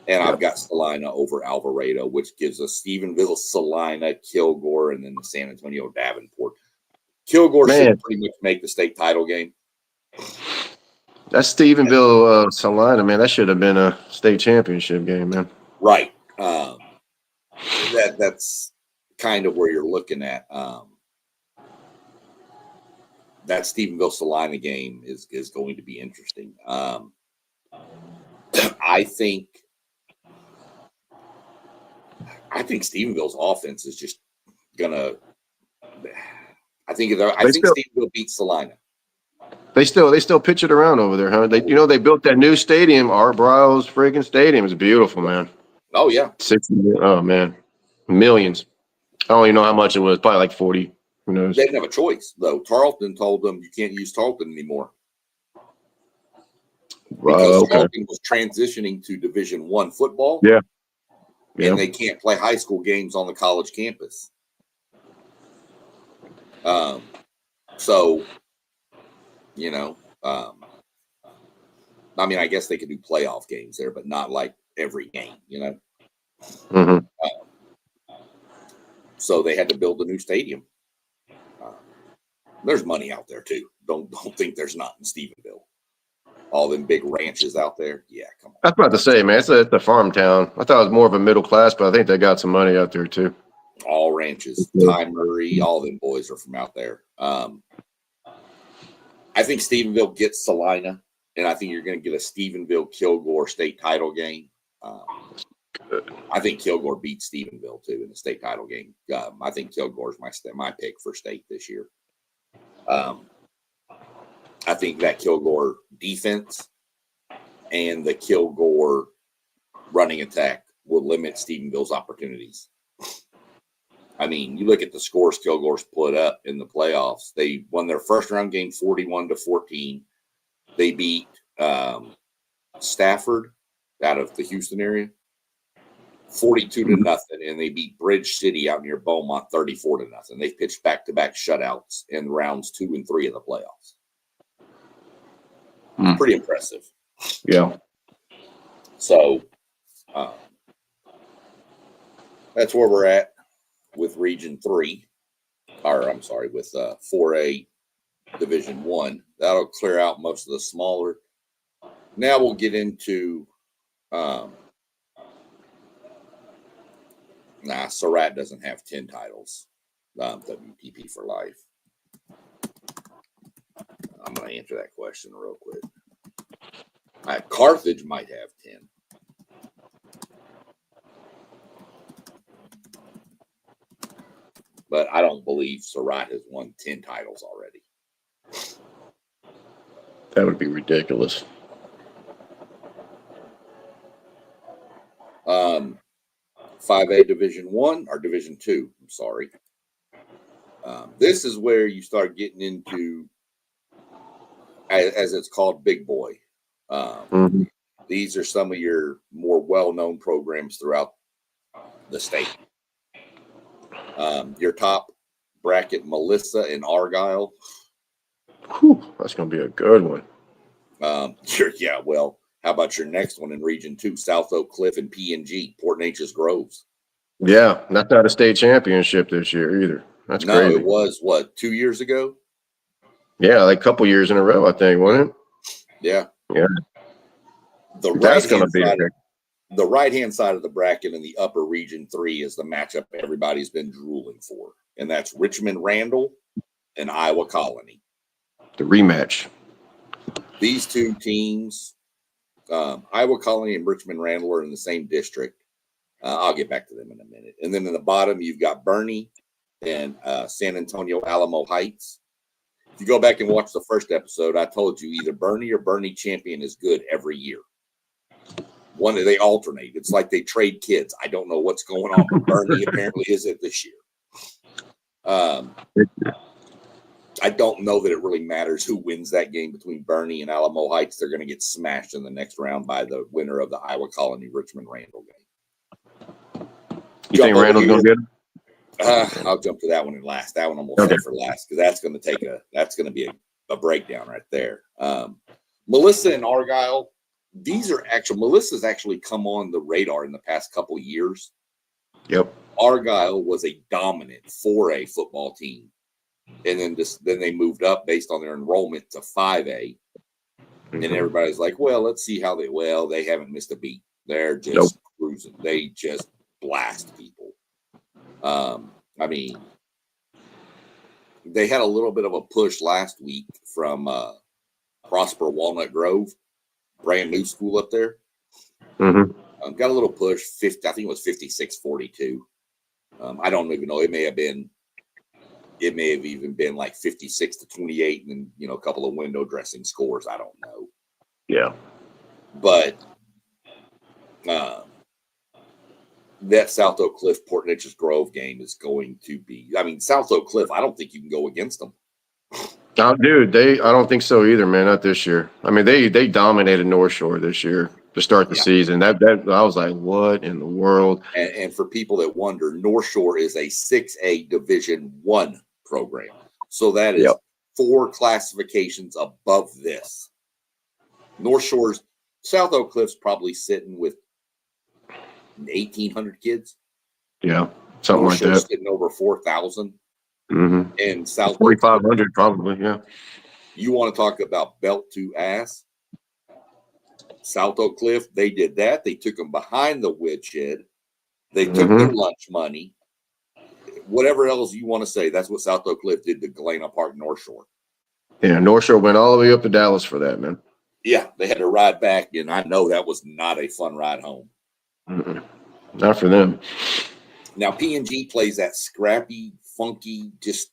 And I've got Salina over Alvarado, which gives us Stephenville, Salina, Kilgore, and then the San Antonio Davenport. Kilgore should pretty much make the state title game. That's Stephenville, Salina, man. That should have been a state championship game, man. Right. That's kind of where you're looking at. That Stephenville Salina game is going to be interesting. I think Stephenville's offense is just gonna. I think Stephenville beats Salina. They still pitch it around over there, huh? They built that new stadium, Art Briles freaking stadium. It's beautiful, man. Oh yeah. Oh man, millions. I don't even know how much it was. Probably like 40. Who knows? They didn't have a choice though. Tarleton told them you can't use Tarleton anymore because Tarleton was transitioning to Division I football. Yeah. And they can't play high school games on the college campus. So, I mean, I guess they could do playoff games there, but not like every game, So they had to build a new stadium. There's money out there too. Don't think there's not in Stephenville. All them big ranches out there. Yeah, come on. I was about to say, man, it's a farm town. I thought it was more of a middle class, but I think they got some money out there too. All ranches. Ty Murray, all them boys are from out there. I think Stephenville gets Salina, and I think you're going to get a Stephenville-Kilgore state title game. I think Kilgore beats Stephenville too in the state title game. I think Kilgore's my pick for state this year. I think that Kilgore defense and the Kilgore running attack will limit Stephenville's opportunities. I mean, you look at the scores Kilgore's put up in the playoffs. They won their first round game 41-14. They beat Stafford out of the Houston area 42-0, and they beat Bridge City out near Beaumont 34-0. They've pitched back-to-back shutouts in rounds 2 and 3 of the playoffs. Pretty impressive. Yeah. So that's where we're at with Region 3, or I'm sorry, with 4A Division 1. That'll clear out most of the smaller. Now we'll get into Surratt doesn't have 10 titles. WPP for life. I'm going to answer that question real quick. Carthage might have 10. But I don't believe Surratt has won 10 titles already. That would be ridiculous. 5A Division 1 or Division 2, I'm sorry. This is where you start getting into, as it's called, big boy. These are some of your more well-known programs throughout the state. Your top bracket, Melissa and Argyle. Whew, that's going to be a good one. Yeah, well, how about your next one in Region 2, South Oak Cliff and P&G, Port Neches Groves? Yeah, that's not a state championship this year either. That's crazy. No, it was, what, 2 years ago? Yeah, like a couple years in a row, I think, wasn't it? Yeah. Yeah. That's going to be the right-hand side of the bracket in the upper Region 3 is the matchup everybody's been drooling for, and that's Richmond Randall and Iowa Colony. The rematch. These two teams, Iowa Colony and Richmond Randall, are in the same district. I'll get back to them in a minute. And then in the bottom, you've got Bernie and San Antonio Alamo Heights. If you go back and watch the first episode, I told you either Bernie or Bernie Champion is good every year. They alternate. It's like they trade kids. I don't know what's going on, but Bernie apparently is it this year. I don't know that it really matters who wins that game between Bernie and Alamo Heights. They're going to get smashed in the next round by the winner of the Iowa Colony Richmond Randall game. You think Randall's going to get it? I'll jump to that one in last. That one I'm going to say for last because that's going to be a breakdown right there. Melissa and Argyle. Melissa's actually come on the radar in the past couple years. Yep. Argyle was a dominant 4A football team. And then they moved up based on their enrollment to 5A. And everybody's like, well, let's see how they haven't missed a beat. They're just cruising. They just blast people. I mean, they had a little bit of a push last week from Prosper Walnut Grove, brand new school up there. Got a little push, I think it was 56-42. I don't even know. It may have even been like 56-28, and then a couple of window dressing scores. I don't know. Yeah, but that South Oak Cliff Port Neches Grove game is going to be. I mean, South Oak Cliff. I don't think you can go against them. Oh, dude, I don't think so either, man. Not this year. I mean, they dominated North Shore this year to start the season. That I was like, what in the world? And for people that wonder, North Shore is a 6A Division 1 program, so that is 4 classifications above this. North Shore's South Oak Cliff's probably sitting with 1,800 kids. Yeah, something North like Shore's that. sitting over 4,000. And South 4,500 probably. Yeah. You want to talk about belt to ass? South Oak Cliff, they did that. They took them behind the woodshed. They took their lunch money. Whatever else you want to say, that's what South Oak Cliff did to Galena Park North Shore. Yeah, North Shore went all the way up to Dallas for that, man. Yeah, they had to ride back, and I know that was not a fun ride home. Not for them. Now, P&G plays that scrappy, funky, just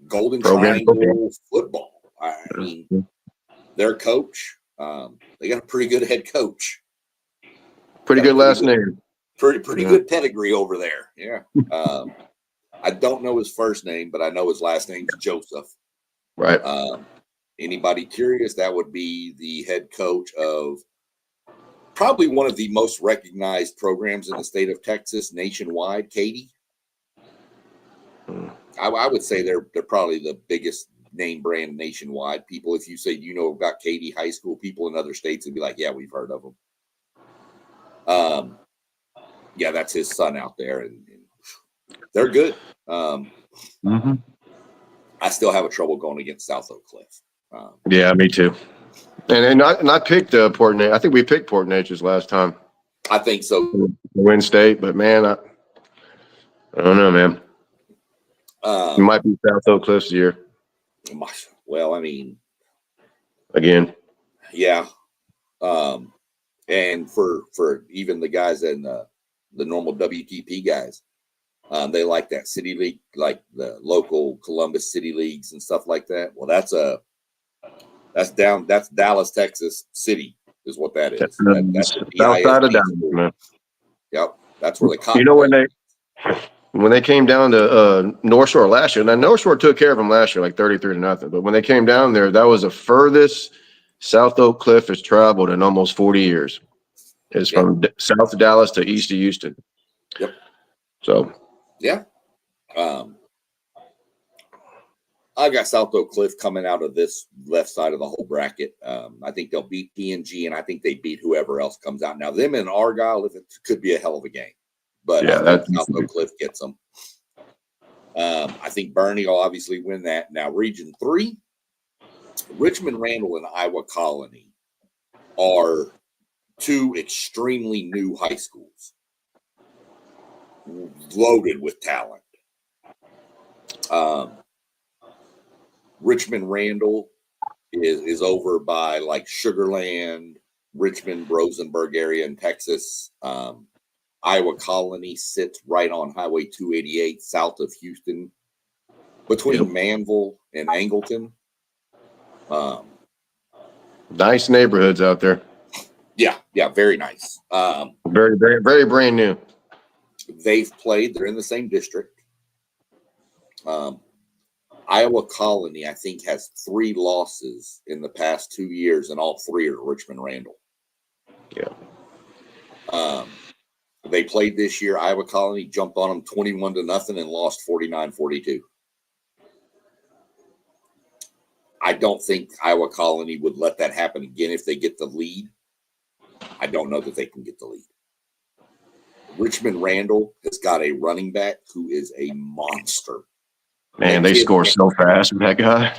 golden triangle football. I mean, their coach, they got a pretty good head coach. Pretty good last name. Pretty good pedigree over there. Yeah. I don't know his first name, but I know his last name's Joseph. Right. Anybody curious? That would be the head coach of probably one of the most recognized programs in the state of Texas nationwide, Katy. I would say they're probably the biggest name brand nationwide. People, if you say about Katy High School, people in other states would be like, yeah, we've heard of them. Yeah, that's his son out there, and they're good. I still have a trouble going against South Oak Cliff. Yeah, me too. And I picked Port Neches. I think we picked Port Neches last time. I think so. Win state, but man, I don't know, man. It might be South Oak Cliff's year. Well, I mean, again, yeah. And for even the guys in the normal WTP guys, They like that city league, like the local Columbus city leagues and stuff like that. Well, that's Dallas, Texas city is what that is. That's the South side of DISD Dallas, school. man. Yep, that's where the cotton. You know when they came down to North Shore last year, now North Shore took care of them last year, like 33-0. But when they came down there, that was the furthest South Oak Cliff has traveled in almost 40 years. It's from south of Dallas to east of Houston. Yep. So. Yeah. I got South Oak Cliff coming out of this left side of the whole bracket. I think they'll beat PNG, and I think they beat whoever else comes out. Now, them and Argyle, it could be a hell of a game. But yeah, I think South Oak Cliff gets them. I think Bernie will obviously win that. Now, Region 3, Richmond Randall and Iowa Colony are two extremely new high schools, loaded with talent. Richmond Randall is over by like Sugarland, Richmond, Rosenberg area in Texas. Iowa Colony sits right on Highway 288 south of Houston, between Manville and Angleton. Nice neighborhoods out there. Yeah, very nice. Very, very, very brand new. They're in the same district. Iowa Colony, I think, has 3 losses in the past 2 years, and all 3 are Richmond Randall. Yeah. They played this year. Iowa Colony jumped on them 21-0 and lost 49-42. I don't think Iowa Colony would let that happen again if they get the lead. I don't know that they can get the lead. Richmond Randall has got a running back who is a monster. Man, they score so fast with that guy.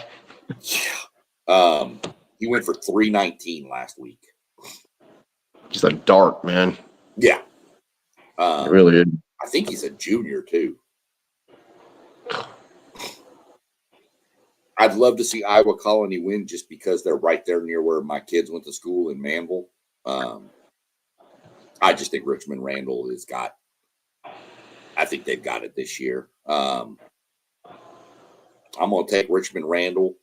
Yeah. He went for 319 last week. Just a dart, man. Yeah. Really is. I think he's a junior, too. I'd love to see Iowa Colony win just because they're right there near where my kids went to school in Manville. I just think Richmond Randall I think they've got it this year. I'm going to take Richmond Randall.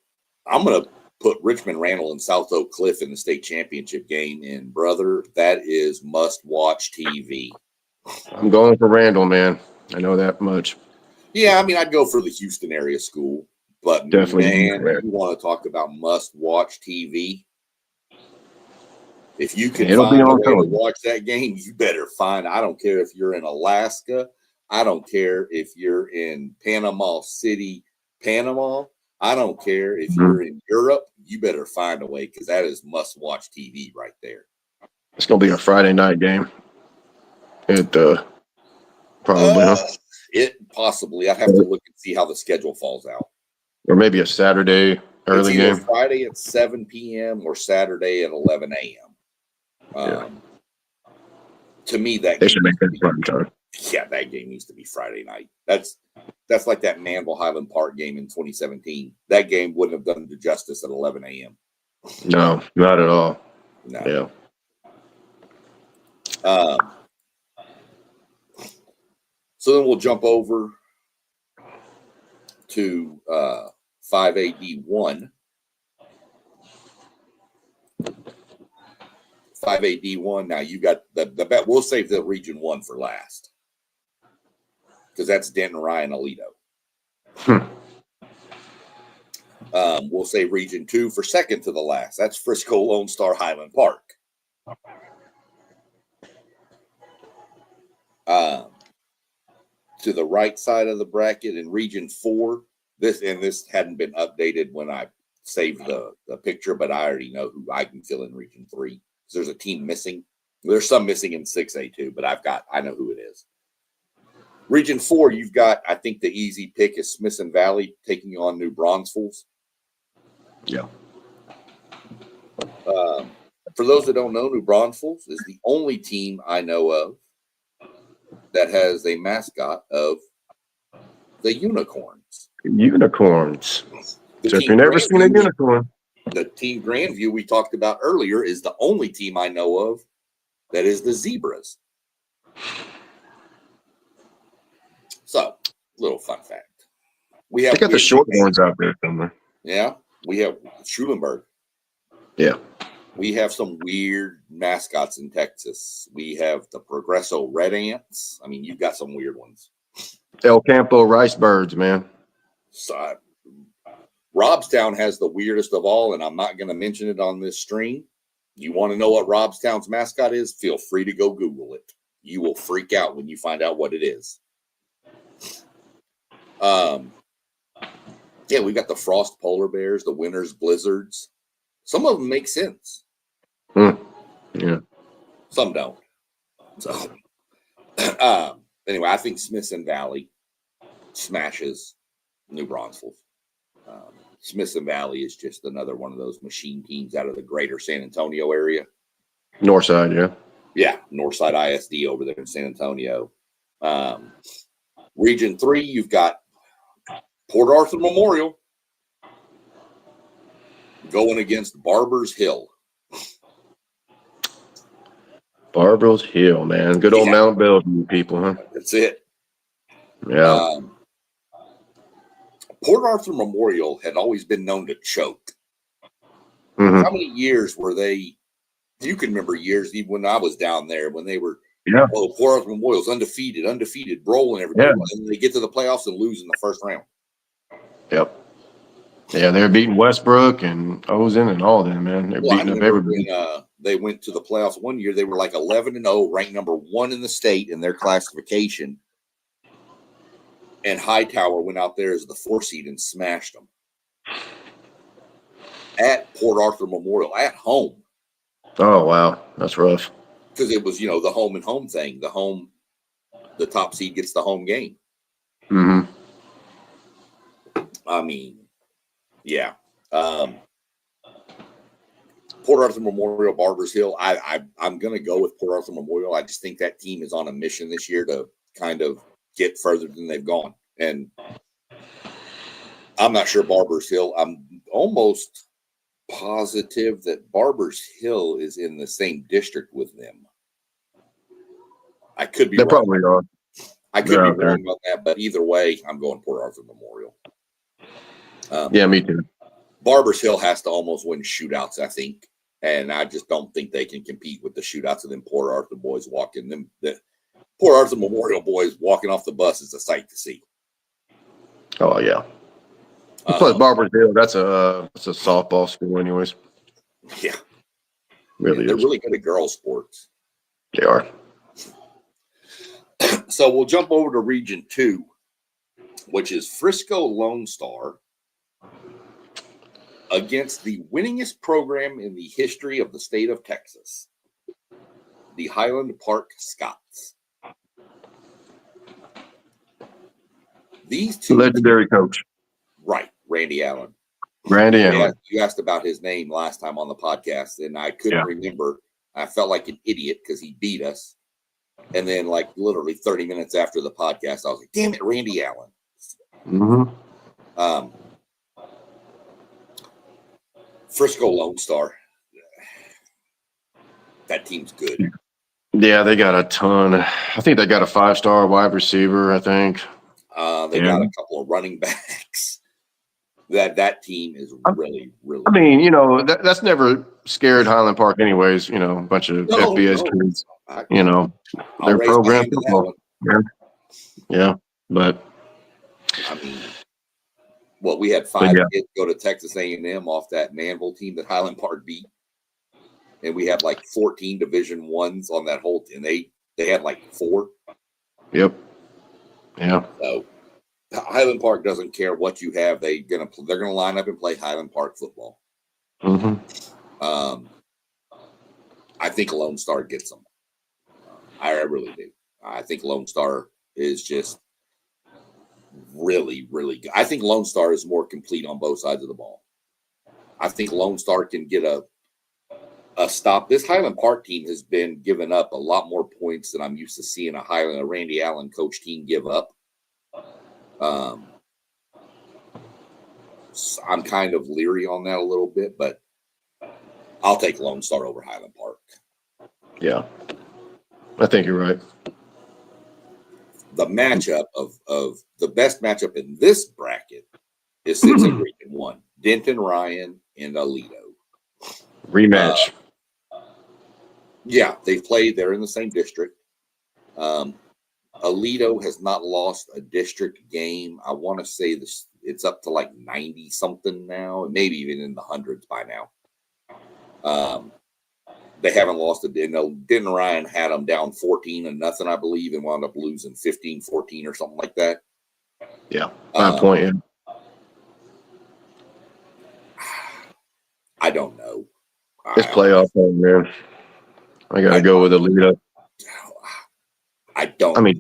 I'm going to put Richmond Randall and South Oak Cliff in the state championship game. And, brother, that is must-watch TV. I'm going for Randall, man. I know that much. Yeah, I mean, I'd go for the Houston area school. But, definitely, man, you want to talk about must-watch TV? If you can It'll find a way to watch that game, you better find. I don't care if you're in Alaska. I don't care if you're in Panama City, Panama. I don't care if you're in Europe. You better find a way because that is must-watch TV right there. It's going to be a Friday night game. Probably, It possibly. I'd have to look and see how the schedule falls out. Or maybe a Saturday early game. Friday at 7 p.m. or Saturday at 11 a.m. To me, that they should make that prime time. Yeah, that game needs to be Friday night. That's like that Manville Highland Park game in 2017. That game wouldn't have done the justice at 11 a.m. No, not at all. No. Yeah. So then we'll jump over to 5AD1. 5AD1. Now you got the bet. We'll save the Region 1 for last because that's Denton, Ryan, Alito. We'll save Region 2 for second to the last. That's Frisco Lone Star Highland Park. To the right side of the bracket in Region 4, this hadn't been updated when I saved the picture, but I already know who I can fill in Region 3. So there's a team missing. There's some missing in 6A too, but I know who it is. Region 4, you've got, I think the easy pick is Smithson Valley taking on New Braunfels. Yeah. For those that don't know, New Braunfels is the only team I know of that has a mascot of the unicorns. Unicorns. So if you've never seen a unicorn. The team Grandview we talked about earlier is the only team I know of that is the zebras. So Little fun fact. We have They got the short ones out there somewhere. Yeah, we have Schulenburg. Yeah. We have some weird mascots in Texas. We have the Progresso Red Ants. I mean, you've got some weird ones. El Campo Rice Birds, man. So, Robstown has the weirdest of all, and I'm not going to mention it on this stream. You want to know what Robstown's mascot is? Feel free to go Google it. You will freak out when you find out what it is. Yeah, we got the Frost Polar Bears, the Winter's Blizzards. Some of them make sense. Yeah. Some don't. So, anyway, I think Smithson Valley smashes New Braunfels. Smithson Valley is just another one of those machine teams out of the greater San Antonio area. Northside, yeah. Yeah, Northside ISD over there in San Antonio. Region 3, you've got Port Arthur Memorial going against Barbers Hill. Barbers Hill, man. Good old Mount Bellevue people, huh? That's it. Yeah. Port Arthur Memorial had always been known to choke. Mm-hmm. How many years were they? You can remember years, even when I was down there, when they were, Port Arthur Memorial's undefeated, rolling everybody. Yeah. And they get to the playoffs and lose in the first round. Yep. Yeah, they're beating Westbrook and Ozen and all them, man. They're beating up everybody. When they went to the playoffs one year, they were like 11-0, ranked number 1 in the state in their classification. And Hightower went out there as the 4 seed and smashed them at Port Arthur Memorial at home. Oh, wow. That's rough. Because it was, the home and home thing. The top seed gets the home game. Mm-hmm. I mean, yeah. Port Arthur Memorial, Barbers Hill. I'm going to go with Port Arthur Memorial. I just think that team is on a mission this year to kind of get further than they've gone. And I'm not sure Barbers Hill. I'm almost positive that Barbers Hill is in the same district with them. I could be They wrong. probably are. I could be wrong about that, but either way, I'm going Port Arthur Memorial. Yeah, me too. Barbers Hill has to almost win shootouts, I think. And I just don't think they can compete with the shootouts of them Port Arthur boys walking them. The Port Arthur Memorial boys walking off the bus is a sight to see. Oh, yeah. Plus, Barbers Hill, that's a softball school anyways. Yeah. Really they're is. really good at girls' sports. They are. So we'll jump over to Region 2, which is Frisco Lone Star against the winningest program in the history of the state of Texas, the Highland Park Scots. These two legendary coach. Right, Randy Allen. Randy Allen. You asked about his name last time on the podcast, and I couldn't remember. I felt like an idiot because he beat us. And then, like, literally 30 minutes after the podcast, I was like, damn it, Randy Allen. Mm-hmm. Frisco Lone Star. That team's good. Yeah, they got a ton. I think they got a 5-star wide receiver, I think. They got a couple of running backs. That team is really, really I mean, that's never scared Highland Park anyways, a bunch of FBS kids. They're programmed football. Yeah, but I mean, we had 5 kids go to Texas A&M off that Manville team that Highland Park beat, and we had like 14 Division I's on that whole team. They had like 4. Yep. Yeah. So Highland Park doesn't care what you have. They're gonna line up and play Highland Park football. Mm-hmm. I think Lone Star gets them. I really do. I think Lone Star is just really, really good. I think Lone Star is more complete on both sides of the ball. I think Lone Star can get a stop. This Highland Park team has been giving up a lot more points than I'm used to seeing a Randy Allen coach team give up. I'm kind of leery on that a little bit, but I'll take Lone Star over Highland Park. Yeah, I think you're right. the matchup of the best matchup in this bracket is sits in Region 1. Denton Ryan and Aledo. Rematch. Yeah, they've played. They're in the same district. Aledo has not lost a district game. I want to say this, it's up to like 90 something now, maybe even in the hundreds by now. They haven't lost a Denton Ryan had them down 14-0, I believe, and wound up losing 15-14 or something like that. Yeah, 5 point. Yeah. I don't know. It's playoff time, man. I got to go with Aledo. I don't. I mean,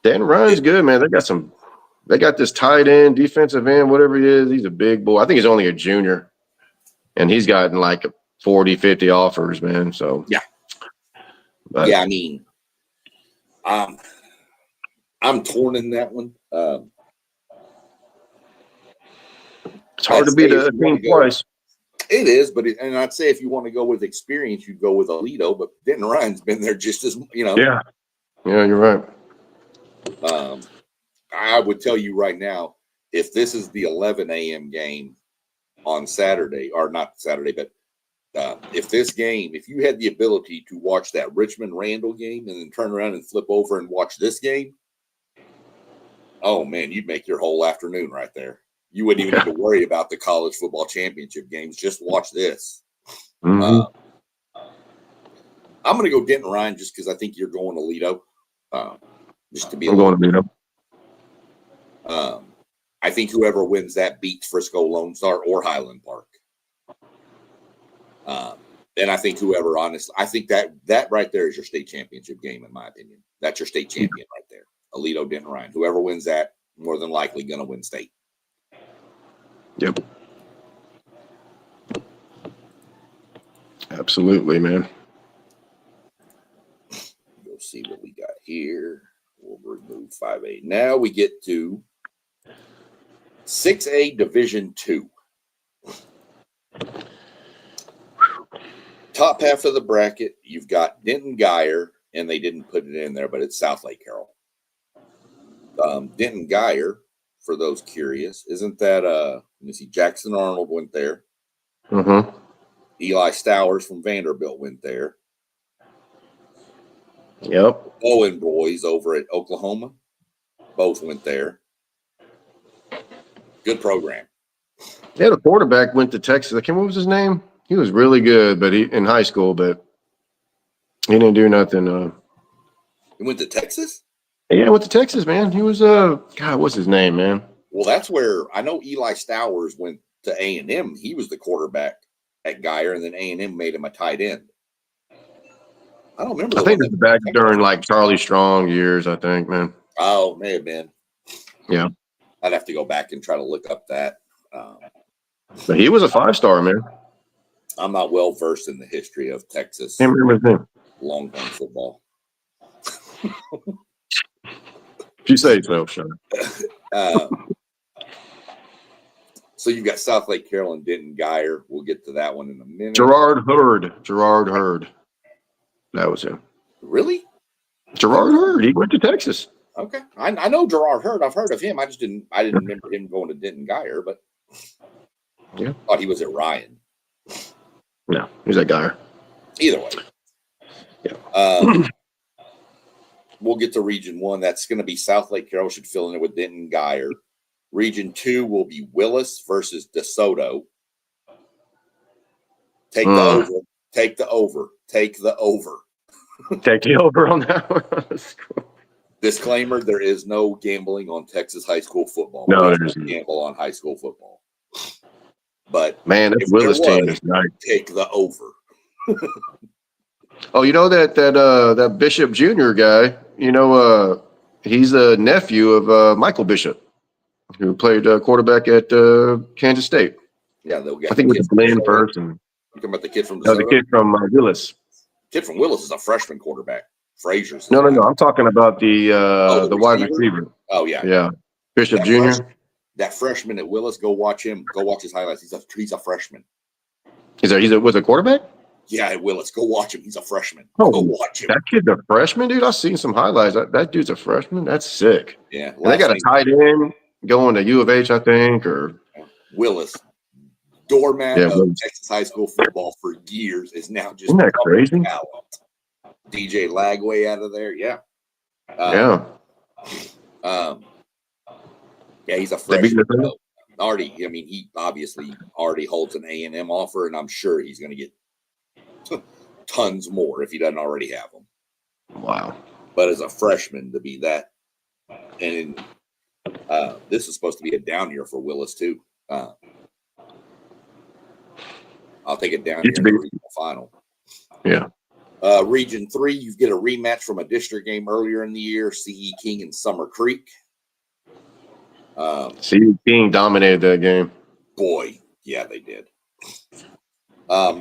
Dan Ryan's good, man. They got this tight end, defensive end, whatever he is. He's a big boy. I think he's only a junior, and he's gotten like 40, 50 offers, man. So yeah, but, yeah. I mean, I'm torn in that one. It's hard to beat a team twice. It is, and I'd say if you want to go with experience, you'd go with Aledo, but Denton Ryan's been there just as, Yeah, you're right. I would tell you right now, if this is the 11 a.m. game on Saturday, or not Saturday, but if you had the ability to watch that Richmond-Randall game and then turn around and flip over and watch this game, oh, man, you'd make your whole afternoon right there. You wouldn't even need to worry about the college football championship games. Just watch this. Mm-hmm. I'm going to go Denton Ryan just because I think you're going Aledo. Just to be I'm going Aledo. I think whoever wins that beats Frisco Lone Star or Highland Park. And I think I think that right there is your state championship game, in my opinion. That's your state champion right there. Aledo, Denton Ryan. Whoever wins that, more than likely going to win state. Yep. Absolutely, man. Go see what we got here. We'll remove 5A. Now we get to 6A Division 2. Top half of the bracket, you've got Denton Geyer, and they didn't put it in there, but it's South Lake Carroll. Denton Geyer, for those curious, isn't that let me see, Jackson Arnold went there. Mm-hmm. Eli Stowers from Vanderbilt went there. Yep. Owen boys over at Oklahoma both went there. Good program. Yeah, the quarterback went to Texas. What was his name? He was really good, but in high school, but he didn't do nothing. He went to Texas? Yeah, he went to Texas, man. He was God, what's his name, man? Well, that's where I know Eli Stowers went to A&M. He was the quarterback at Geyer, and then A&M made him a tight end. I don't remember. I think it's back during like Charlie Strong years, I think, man. Oh, may have been. Yeah. I'd have to go back and try to look up that. But he was a 5-star, man. I'm not well versed in the history of Texas Can't remember his name. long-term football. If you say so, Sean. So you've got South Lake Carroll and Denton Geyer. We'll get to that one in a minute. Gerard Hurd. That was him. Really? Gerard Hurd. He went to Texas. Okay. I know Gerard Hurd. I've heard of him. I didn't remember him going to Denton Geyer, but yeah, I thought he was at Ryan. No, he's that Geyer. Either way. Yeah. We'll get to Region 1. That's going to be South Lake Carroll should fill in it with Denton Geyer. Region 2 will be Willis versus DeSoto. Take the over. Take the over. Take the over. Take the over on that one. Disclaimer, there is no gambling on Texas high school football. No, there's no gamble on high school football. But man, that Willis team is nice. Take the over. Oh, you know that Bishop Jr. guy, he's a nephew of Michael Bishop, who played quarterback at Kansas State. Yeah, I think it was Glenn first. And you talking about the kid from the kid from Willis. Kid from Willis is a freshman quarterback. Frazier's. No. I'm talking about the wide receiver. Oh yeah, yeah. Bishop Jr. That freshman at Willis. Go watch him. Go watch his highlights. He's a freshman. Was a quarterback? Yeah, Willis, go watch him. He's a freshman. Oh, Go watch him. that kid's a freshman, dude. I've seen some highlights. That dude's a freshman. That's sick. Yeah, And they got a tight end going to U of H, I think, or Willis, doormat yeah. of Texas high school football for years, is now just Isn't that crazy? talent. DJ Lagway out of there, yeah. Yeah. Yeah, he's a freshman. Already, I mean, he obviously already holds an A&M offer, and I'm sure he's going to get tons more if he doesn't already have them. Wow. But as a freshman, to be that, and this is supposed to be a down year for Willis too. I'll take it down here in the regional final. Yeah. Region 3, you get a rematch from a district game earlier in the year, CE King and Summer Creek. CE King dominated that game. Boy, yeah, they did.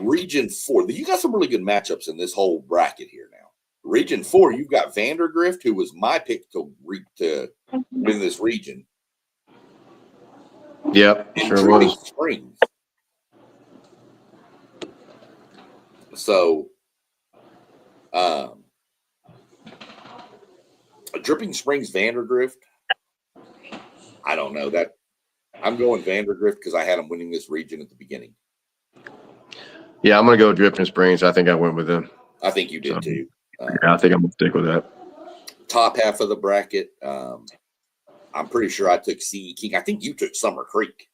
Region 4, you got some really good matchups in this whole bracket here now. Region 4, you've got Vandergrift, who was my pick to win this region. Yep, and sure Dripping was. Springs. So, Dripping Springs, Vandergrift. I don't know that. I'm going Vandergrift because I had them winning this region at the beginning. Yeah, I'm going to go Dripping Springs. I think I went with them. I think you did too. Yeah, I think I'm going to stick with that. Top half of the bracket. I'm pretty sure I took CE King. I think you took Summer Creek.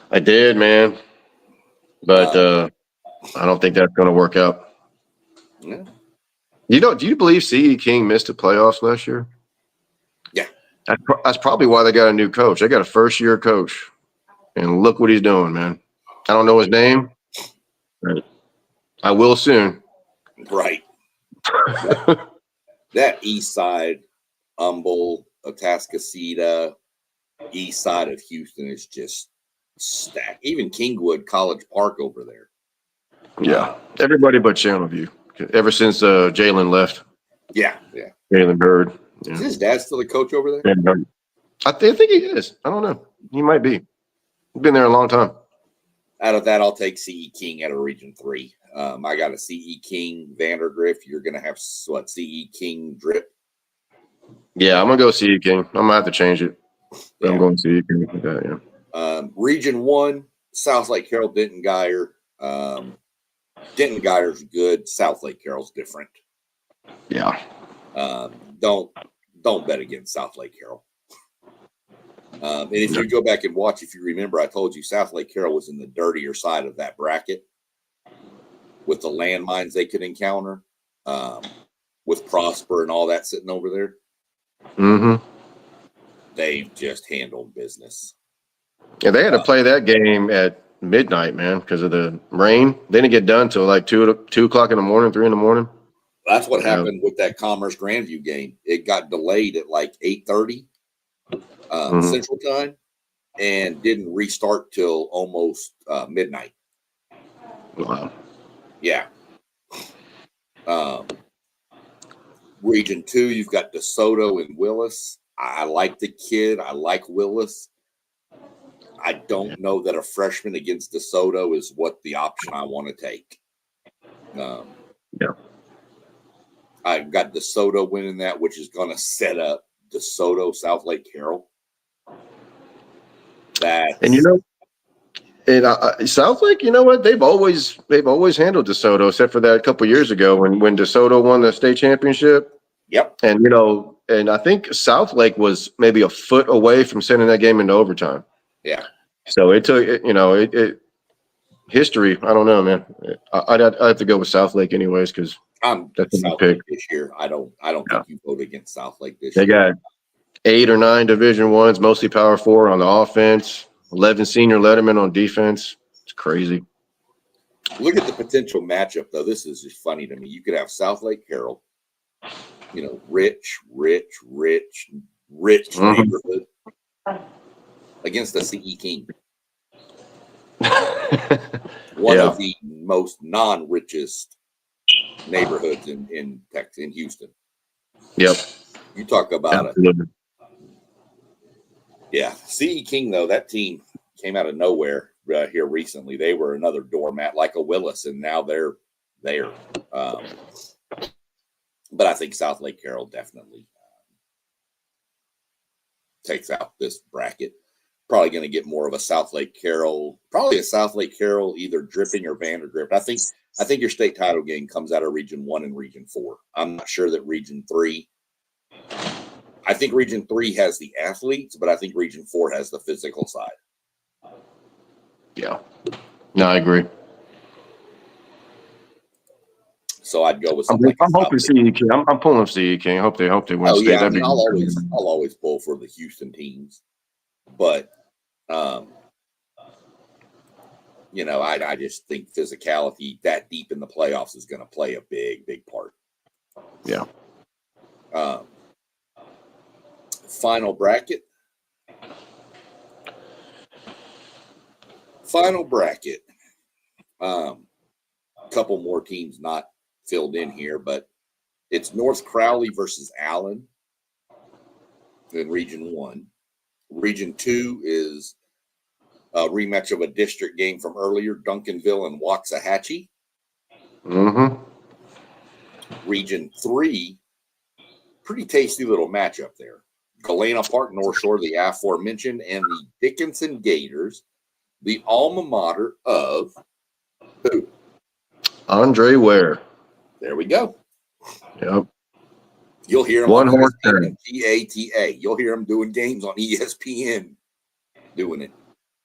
I did, man. But I don't think that's going to work out. Yeah. Do you believe CE King missed the playoffs last year? Yeah. That's probably why they got a new coach. They got a first-year coach. And look what he's doing, man. I don't know his name. But I will soon. Right. that east side, Humble, Atascocita, east side of Houston is just stacked. Even Kingwood, College Park over there. Yeah. Everybody but Channelview. Ever since Jalen left. Yeah. Jalen Bird. Yeah. Is his dad still a coach over there? I think he is. I don't know. He might be. He's been there a long time. Out of that, I'll take CE King out of Region 3. I got a CE King Vandergrift. You're going to have what? CE King Drip? Yeah, I'm going to go CE King. I'm going to have to change it. Yeah. I'm going CE King with that, yeah. Region 1, South Lake Carroll, Denton Geyer. Denton Geyer's good. South Lake Carroll's different. Yeah. Don't bet against South Lake Carroll. And if you go back and watch, if you remember, I told you South Lake Carroll was in the dirtier side of that bracket with the landmines they could encounter, with Prosper and all that sitting over there. Mm-hmm. They've just handled business. Yeah, they had to play that game at midnight, man, because of the rain. They didn't get done till like 2 o'clock in the morning, 3 in the morning. That's what happened with that Commerce Grandview game. It got delayed at like 8:30 Central Time and didn't restart till almost midnight. Wow. Yeah. Region 2, you've got DeSoto and Willis. I like the kid. I like Willis. I don't know that a freshman against DeSoto is what the option I want to take. I've got DeSoto winning that, which is going to set up DeSoto, South Lake Carroll. South Lake, you know what? They've always handled DeSoto, except for that a couple years ago when DeSoto won the state championship. Yep. And I think South Lake was maybe a foot away from sending that game into overtime. Yeah. So it took history. I don't know, man. I'd have to go with South Lake anyways because that's South Lake this year. I don't think you vote against South Lake this year. They got 8 or 9 Division I's, mostly Power 4 on the offense. 11 senior lettermen on defense. It's crazy. Look at the potential matchup, though. This is just funny to me. You could have South Lake Carroll, rich neighborhood against the CE King. One of the most non-richest neighborhoods in Texas, in Houston. Yep. You talk about it. Yeah. CE King, though, that team came out of nowhere. here recently. They were another doormat like a Willis, and now they're there. But I think South Lake Carroll definitely takes out this bracket. Probably going to get more of a South Lake Carroll, either Dripping or Vandergrift. I think your state title game comes out of Region 1 and Region 4. I'm not sure that Region 3. I think Region 3 has the athletes, but I think Region 4 has the physical side. Yeah. No, I agree. So I'd go with I'm something. hoping CE King. I'm pulling for CE King. I hope they win Oh state. yeah, I mean, I'll always pull for the Houston teams, but I just think physicality that deep in the playoffs is going to play a big part. Yeah. Final bracket. Couple more teams not filled in here, but it's North Crowley versus Allen in Region 1. Region 2 is a rematch of a district game from earlier, Duncanville and Waxahachie. Mm-hmm. Region 3, pretty tasty little matchup there. Galena Park, North Shore, the aforementioned, and the Dickinson Gators, the alma mater of who? Andre Ware. There we go. Yep. You'll hear him One on horse ESPN, GATA. You'll hear him doing games on ESPN doing it.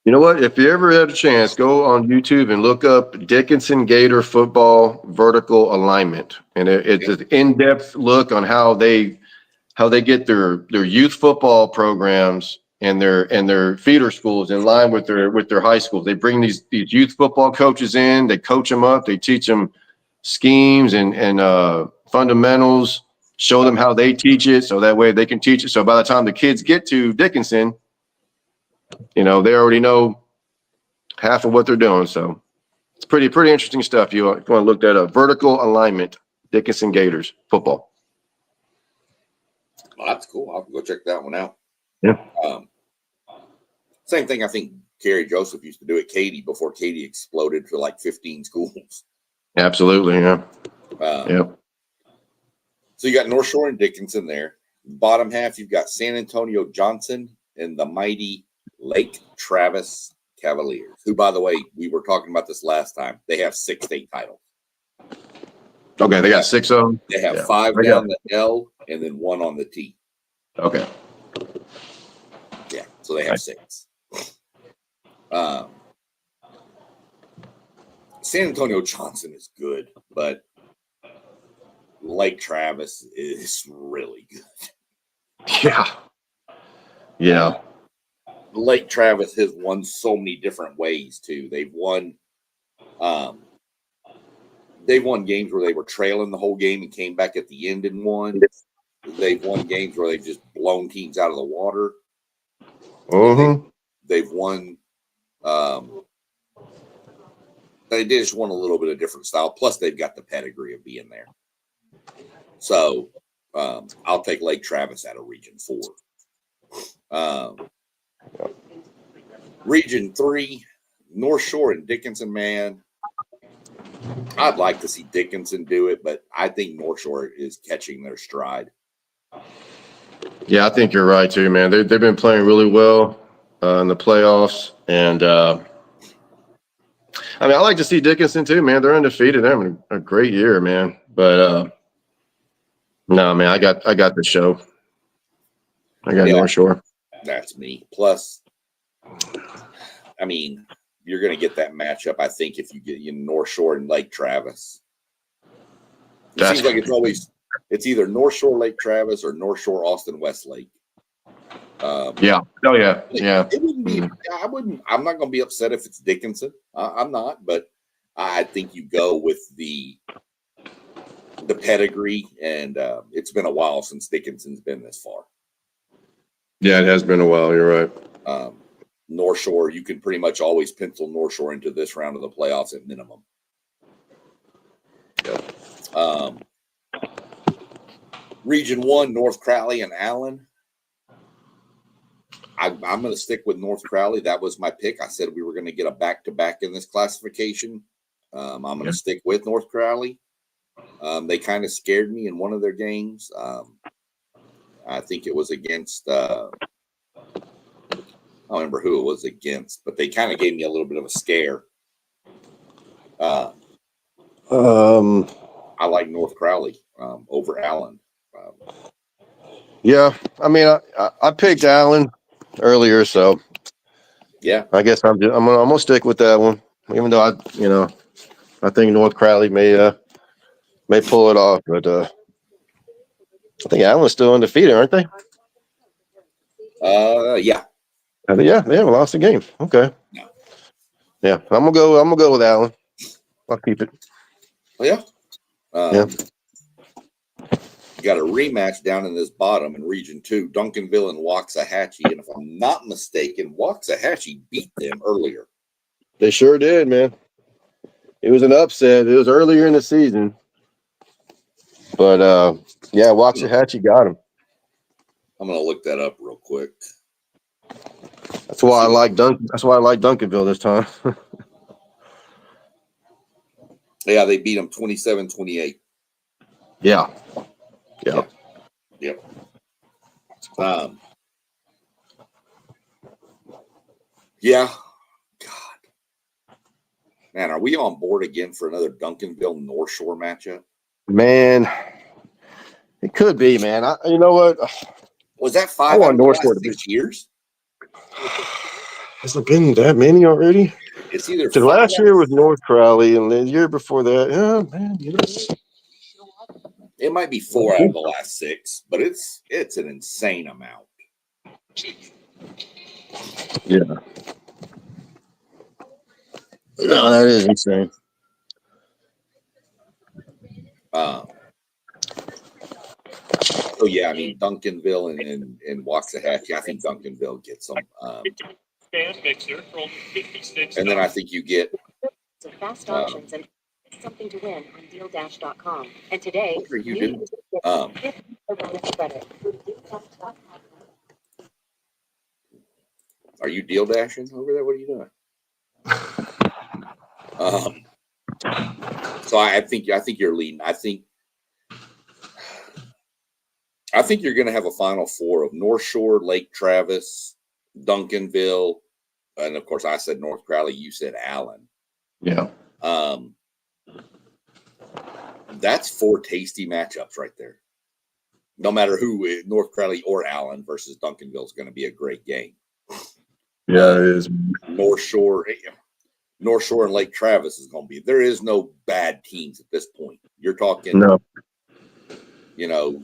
You know what? If you ever had a chance, go on YouTube and look up Dickinson Gator football vertical alignment, and it's an in-depth look on how they get their youth football programs and their feeder schools in line with their high schools. They bring these youth football coaches in, they coach them up, they teach them schemes and fundamentals, show them how they teach it, so that way they can teach it. So by the time the kids get to Dickinson, they already know half of what they're doing. So it's pretty interesting stuff. You want to look that up. Vertical alignment, Dickinson Gators football. Well, that's cool. I'll go check that one out. Yeah. Same thing. I think Kerry Joseph used to do at Katy before Katy exploded to like 15 schools. Absolutely. Yeah. Yeah. So you got North Shore and Dickinson there. Bottom half, you've got San Antonio Johnson and the mighty Lake Travis Cavaliers, who, by the way, we were talking about this last time. They have 6 state titles. Okay, they got 6 of them. They have 5 down the L and then 1 on the T. Okay. Yeah, so they have 6. San Antonio Johnson is good, but Lake Travis is really good. Yeah. Yeah. Lake Travis has won so many different ways too. They've won games where they were trailing the whole game and came back at the end and won. They've won games where they've just blown teams out of the water. Mm-hmm. They've won they just won a little bit of different style. Plus they've got the pedigree of being there. So I'll take Lake Travis out of Region 4. Region 3, North Shore and Dickinson, man. I'd like to see Dickinson do it, but I think North Shore is catching their stride. Yeah, I think you're right too, man. They've been playing really well in the playoffs, and I like to see Dickinson too, man. They're undefeated. They're having a great year, man. But no, man, I got the show. I got North Shore. That's me. Plus, I mean, you're going to get that matchup, I think, if you get North Shore and Lake Travis. It seems like it's either North Shore Lake Travis or North Shore Austin Westlake. Yeah. Oh yeah. Yeah. It wouldn't be. I'm not going to be upset if it's Dickinson. I'm not, but I think you go with the pedigree, and it's been a while since Dickinson's been this far. Yeah, it has been a while. You're right. North Shore, you can pretty much always pencil North Shore into this round of the playoffs at minimum. Yeah. Region 1, North Crowley and Allen. I'm going to stick with North Crowley. That was my pick. I said we were going to get a back-to-back in this classification. I'm going to stick with North Crowley. They kind of scared me in one of their games. I think it was against I don't remember who it was against, but they kind of gave me a little bit of a scare. I like North Crowley over Allen. Yeah, I mean, I picked Allen earlier, so Yeah, I guess I'm gonna stick with that one, even though I think North Crowley may pull it off, but I think Allen's still undefeated, aren't they? yeah. Yeah, they haven't lost a game. Okay. No. Yeah, I'm gonna go with Allen. I'll keep it. Yeah. Yeah. You got a rematch down in this bottom in Region 2, Duncanville and Waxahachie. And if I'm not mistaken, Waxahachie beat them earlier. They sure did, man. It was an upset. It was earlier in the season. But yeah, Waxahachie got him. I'm going to look that up real quick. That's why I like Duncanville this time. Yeah, they beat them 27-28. Yeah. Yep. Yeah. God. Man, are we on board again for another Duncanville North Shore matchup? Man, it could be, man. You know what? Was that 5 out of the last 6 years? Has it been that many already? It's either last year was North Crowley, and the year before that, yeah, man, you know. It might be 4 out of the last 6, but it's an insane amount. Yeah. No, that is insane. So yeah, I mean Duncanville and Waxahachie. I think Duncanville gets them. And then I think you get fast options and something to win on dealdash.com. And today, what are you doing? Are you deal dashing over there? What are you doing? So I think you're leading. I think you're going to have a Final Four of North Shore, Lake Travis, Duncanville, and of course I said North Crowley. You said Allen. Yeah. That's 4 tasty matchups right there. No matter who, North Crowley or Allen versus Duncanville is going to be a great game. Yeah, it is. North Shore and Lake Travis is going to be. There is no bad teams at this point. You're talking, you know,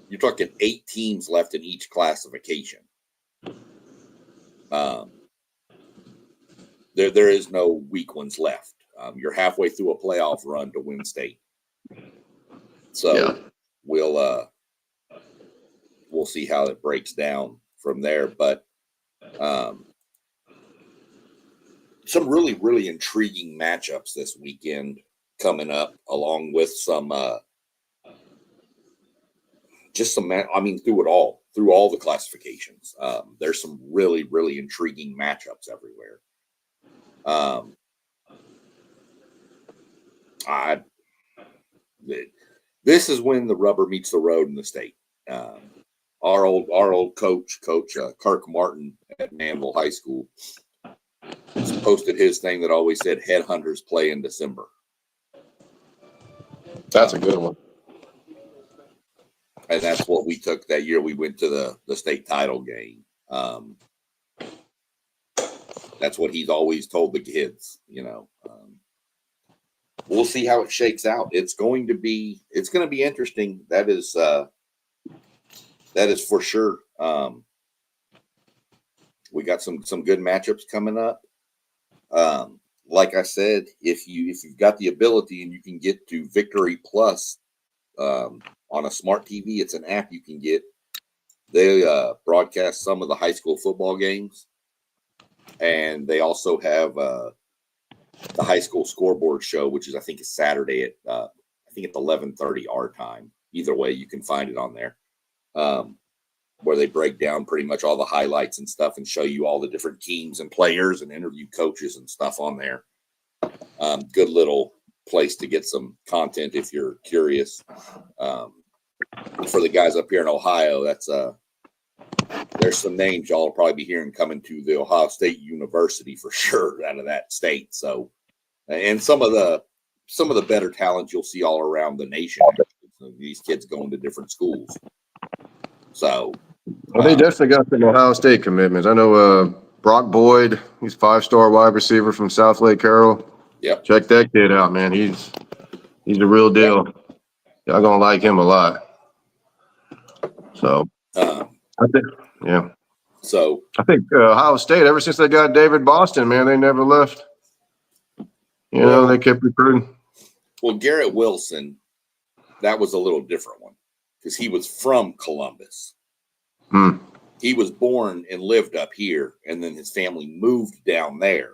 you're talking 8 teams left in each classification. There is no weak ones left. You're halfway through a playoff run to win state. So we'll see how it breaks down from there. But some really, really intriguing matchups this weekend coming up, along with some through all the classifications. There's some really, really intriguing matchups everywhere. This is when the rubber meets the road in the state. Our old coach Kirk Martin at Manville High School posted his thing that always said headhunters play in December. That's a good one. And that's what we took that year. We went to the state title game. That's what he's always told the kids, you know. We'll see how it shakes out. It's going to be interesting. That is for sure. We got some good matchups coming up. Like I said, if you've got the ability and you can get to Victory Plus on a smart TV, it's an app you can get. They broadcast some of the high school football games, and they also have the high school scoreboard show, which is I think is Saturday at 11:30 our time. Either way, you can find it on there. where they break down pretty much all the highlights and stuff and show you all the different teams and players and interview coaches and stuff on there. Good little place to get some content if you're curious. For the guys up here in Ohio, that's there's some names y'all will probably be hearing coming to the Ohio State University for sure out of that state. So, and some of the better talent you'll see all around the nation. So these kids going to different schools. So, well, they definitely got some Ohio State commitments. I know Brock Boyd, he's 5-star wide receiver from South Lake Carroll. Yep. Check that kid out, man. He's a real deal. Y'all gonna like him a lot. So I think, yeah. So I think Ohio State, ever since they got David Boston, man, they never left. You know, they kept recruiting. Well, Garrett Wilson, that was a little different one because he was from Columbus. He was born and lived up here, and then his family moved down there.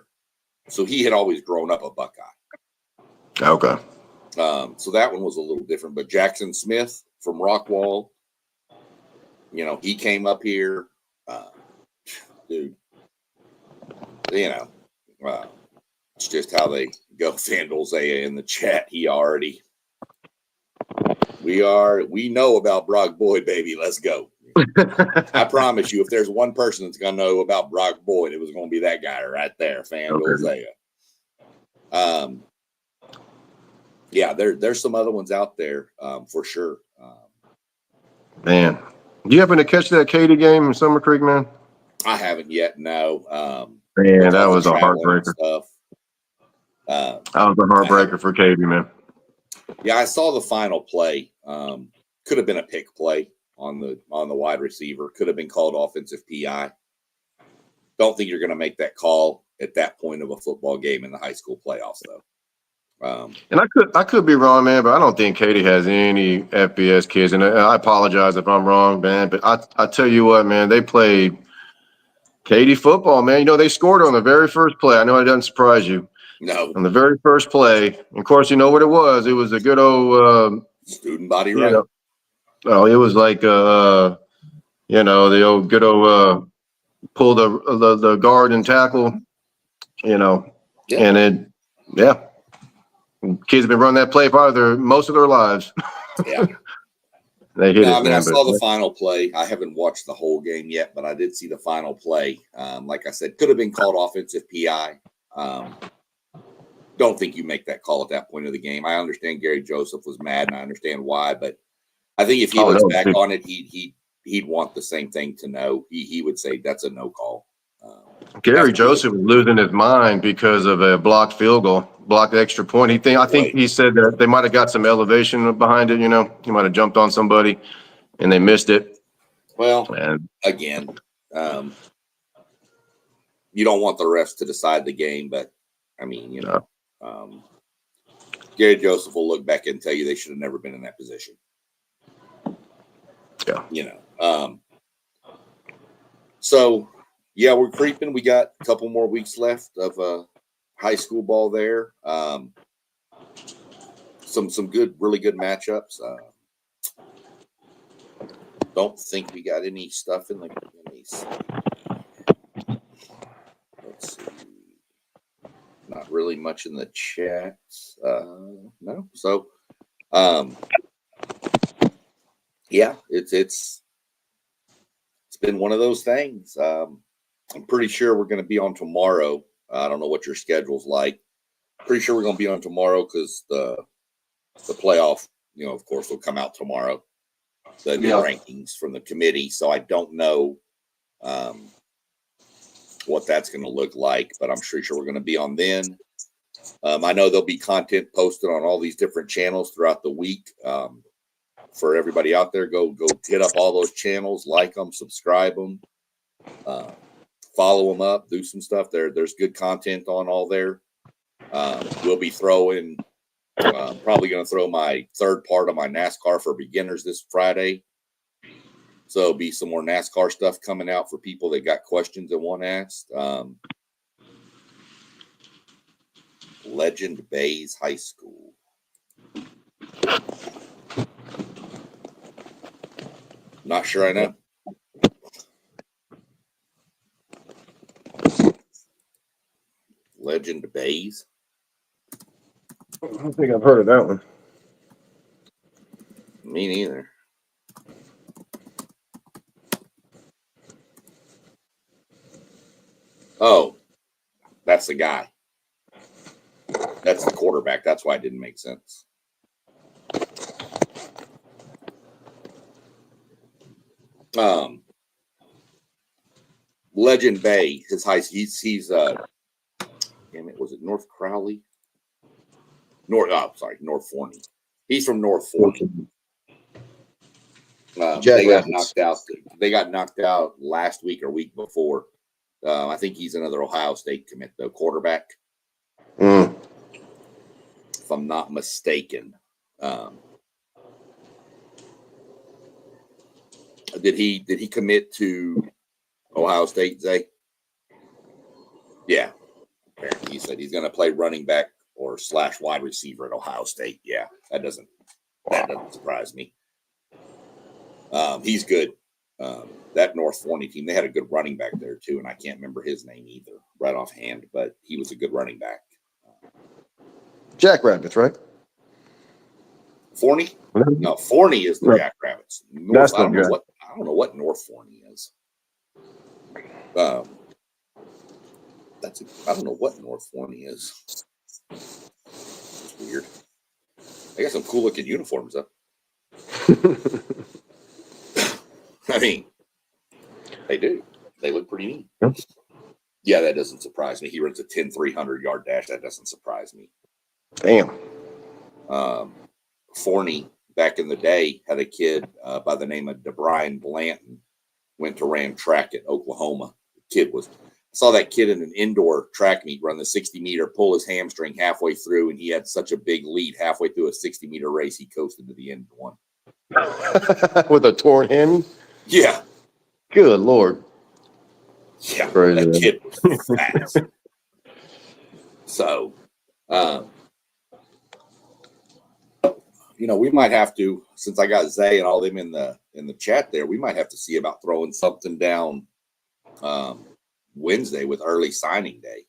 So he had always grown up a Buckeye. Okay. So that one was a little different. But Jackson Smith from Rockwall, you know, he came up here. Dude, you know, it's just how they go. Sandal Zaya in the chat. We know about Brock Boyd, baby. Let's go. I promise you, if there's one person that's going to know about Brock Boyd, it was going to be that guy right there, Sandal Zaya. Yeah, there's some other ones out there for sure. Man, do you happen to catch that Katy game in Summer Creek, man? I haven't yet. No. Man, that was a heartbreaker. That was a heartbreaker for Katy, man. Yeah, I saw the final play. Could have been a pick play on the wide receiver. Could have been called offensive PI. Don't think you're going to make that call at that point of a football game in the high school playoffs, though. And I could be wrong, man, but I don't think Katy has any FBS kids. And I apologize if I'm wrong, man. But I tell you what, man, they played Katy football, man. You know, they scored on the very first play. I know it doesn't surprise you. No. On the very first play. And of course, you know what it was. It was a good old student body run. Well, it was like the old good old pull the guard and tackle, and kids have been running that play probably most of their lives. Yeah. They hit it. I saw the final play. I haven't watched the whole game yet, but I did see the final play. Like I said, could have been called offensive PI. Don't think you make that call at that point of the game. I understand Gary Joseph was mad, and I understand why, but I think if he looks back on it, he'd want the same thing to know. He would say that's a no call. Gary Joseph was losing his mind because of a blocked field goal, blocked extra point. I think he said that they might have got some elevation behind it. You know, he might have jumped on somebody, and they missed it. Well, again, you don't want the refs to decide the game, but I mean, Gary Joseph will look back and tell you they should have never been in that position. Yeah. So yeah, we're creeping. We got a couple more weeks left of high school ball there. Some really good matchups. Don't think we got any stuff in the. Let's see. Not really much in the chat. No. So, yeah, it's been one of those things. I'm pretty sure we're going to be on tomorrow. I don't know what your schedule's like. Pretty sure we're going to be on tomorrow because the playoff, of course, will come out tomorrow. The new rankings from the committee. So I don't know what that's going to look like, but I'm sure we're going to be on then. I know there'll be content posted on all these different channels throughout the week. For everybody out there, go hit up all those channels, like them, subscribe them, follow them up, do some stuff there. There's good content on all there. We'll be throwing, probably going to throw my third part of my NASCAR for beginners this Friday. So there'll be some more NASCAR stuff coming out for people that got questions that want asked. Legend Bays High School. Not sure I know. Legend Bays. I don't think I've heard of that one. Me neither. Oh, that's the guy. That's the quarterback. That's why it didn't make sense. Legend Bay, his high. He's damn it, was it North Crowley? North Forney. He's from North Forney. They got knocked out. They got knocked out last week or week before. I think he's another Ohio State commit, though, quarterback. If I'm not mistaken. Did he commit to Ohio State, Zay? Yeah. He said he's going to play running back or / wide receiver at Ohio State. Yeah, that doesn't surprise me. He's good. That North Forney team, they had a good running back there too, and I can't remember his name either right offhand, but he was a good running back. Jackrabbits, right? Forney? No, Forney is the Jackrabbits. That's I don't know what North Forney is. I don't know what North Forney is. It's weird. They got some cool looking uniforms up. I mean, they do. They look pretty neat. Yep. Yeah, that doesn't surprise me. He runs a 10 300-yard dash. That doesn't surprise me. Damn. Forney, back in the day, had a kid by the name of DeBrian Blanton, went to ran track at Oklahoma. The kid I saw that kid in an indoor track meet run the 60-meter, pull his hamstring halfway through, and he had such a big lead halfway through a 60-meter race, he coasted to the end and won. With a torn hand? Yeah. Good Lord. Yeah, Crazy. that kid was fast. So, we might have to, since I got Zay and all them in the chat there, we might have to see about throwing something down Wednesday with early signing day.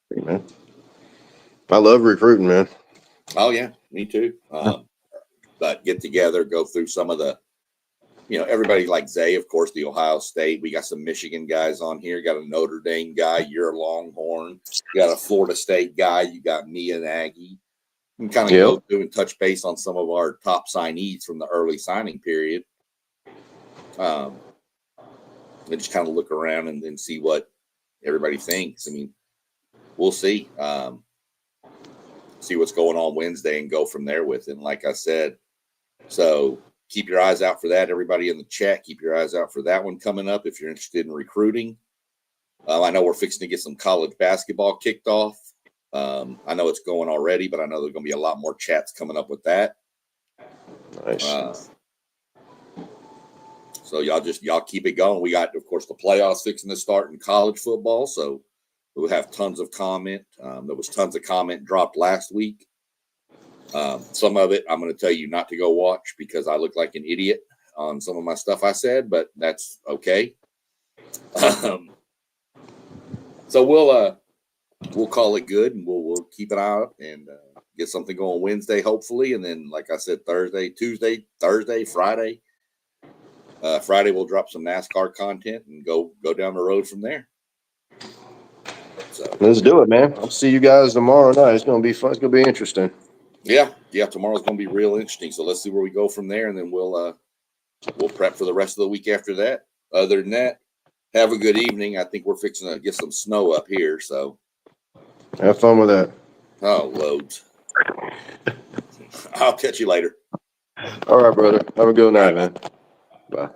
Hey, man. I love recruiting, man. Oh yeah, me too. But get together, go through some of the, everybody like Zay, of course, the Ohio State. We got some Michigan guys on here. Got a Notre Dame guy. You're a Longhorn. You got a Florida State guy. You got me and Aggie. You can kind of go through and touch base on some of our top signees from the early signing period. And just kind of look around and see what everybody thinks. I mean, we'll see. See what's going on Wednesday and go from there with it. And like I said, so keep your eyes out for that. Everybody in the chat, keep your eyes out for that one coming up if you're interested in recruiting. I know we're fixing to get some college basketball kicked off. I know it's going already, but I know there's going to be a lot more chats coming up with that. Nice. So y'all keep it going. We got, of course, the playoffs fixing to start in college football. So we'll have tons of comment. There was tons of comment dropped last week. Some of it I'm going to tell you not to go watch because I look like an idiot on some of my stuff I said, but that's okay. So we'll call it good, and we'll keep an eye out and get something going Wednesday, hopefully, and then like I said, Thursday, Tuesday, Thursday, Friday. Friday we'll drop some NASCAR content and go down the road from there. So let's do it, man. I'll see you guys tomorrow night. It's gonna be fun. It's gonna be interesting. Yeah. Tomorrow's gonna be real interesting. So let's see where we go from there, and then we'll prep for the rest of the week after that. Other than that, have a good evening. I think we're fixing to get some snow up here, so have fun with that. Oh, loads. I'll catch you later. All right, brother. Have a good night, man. Bye.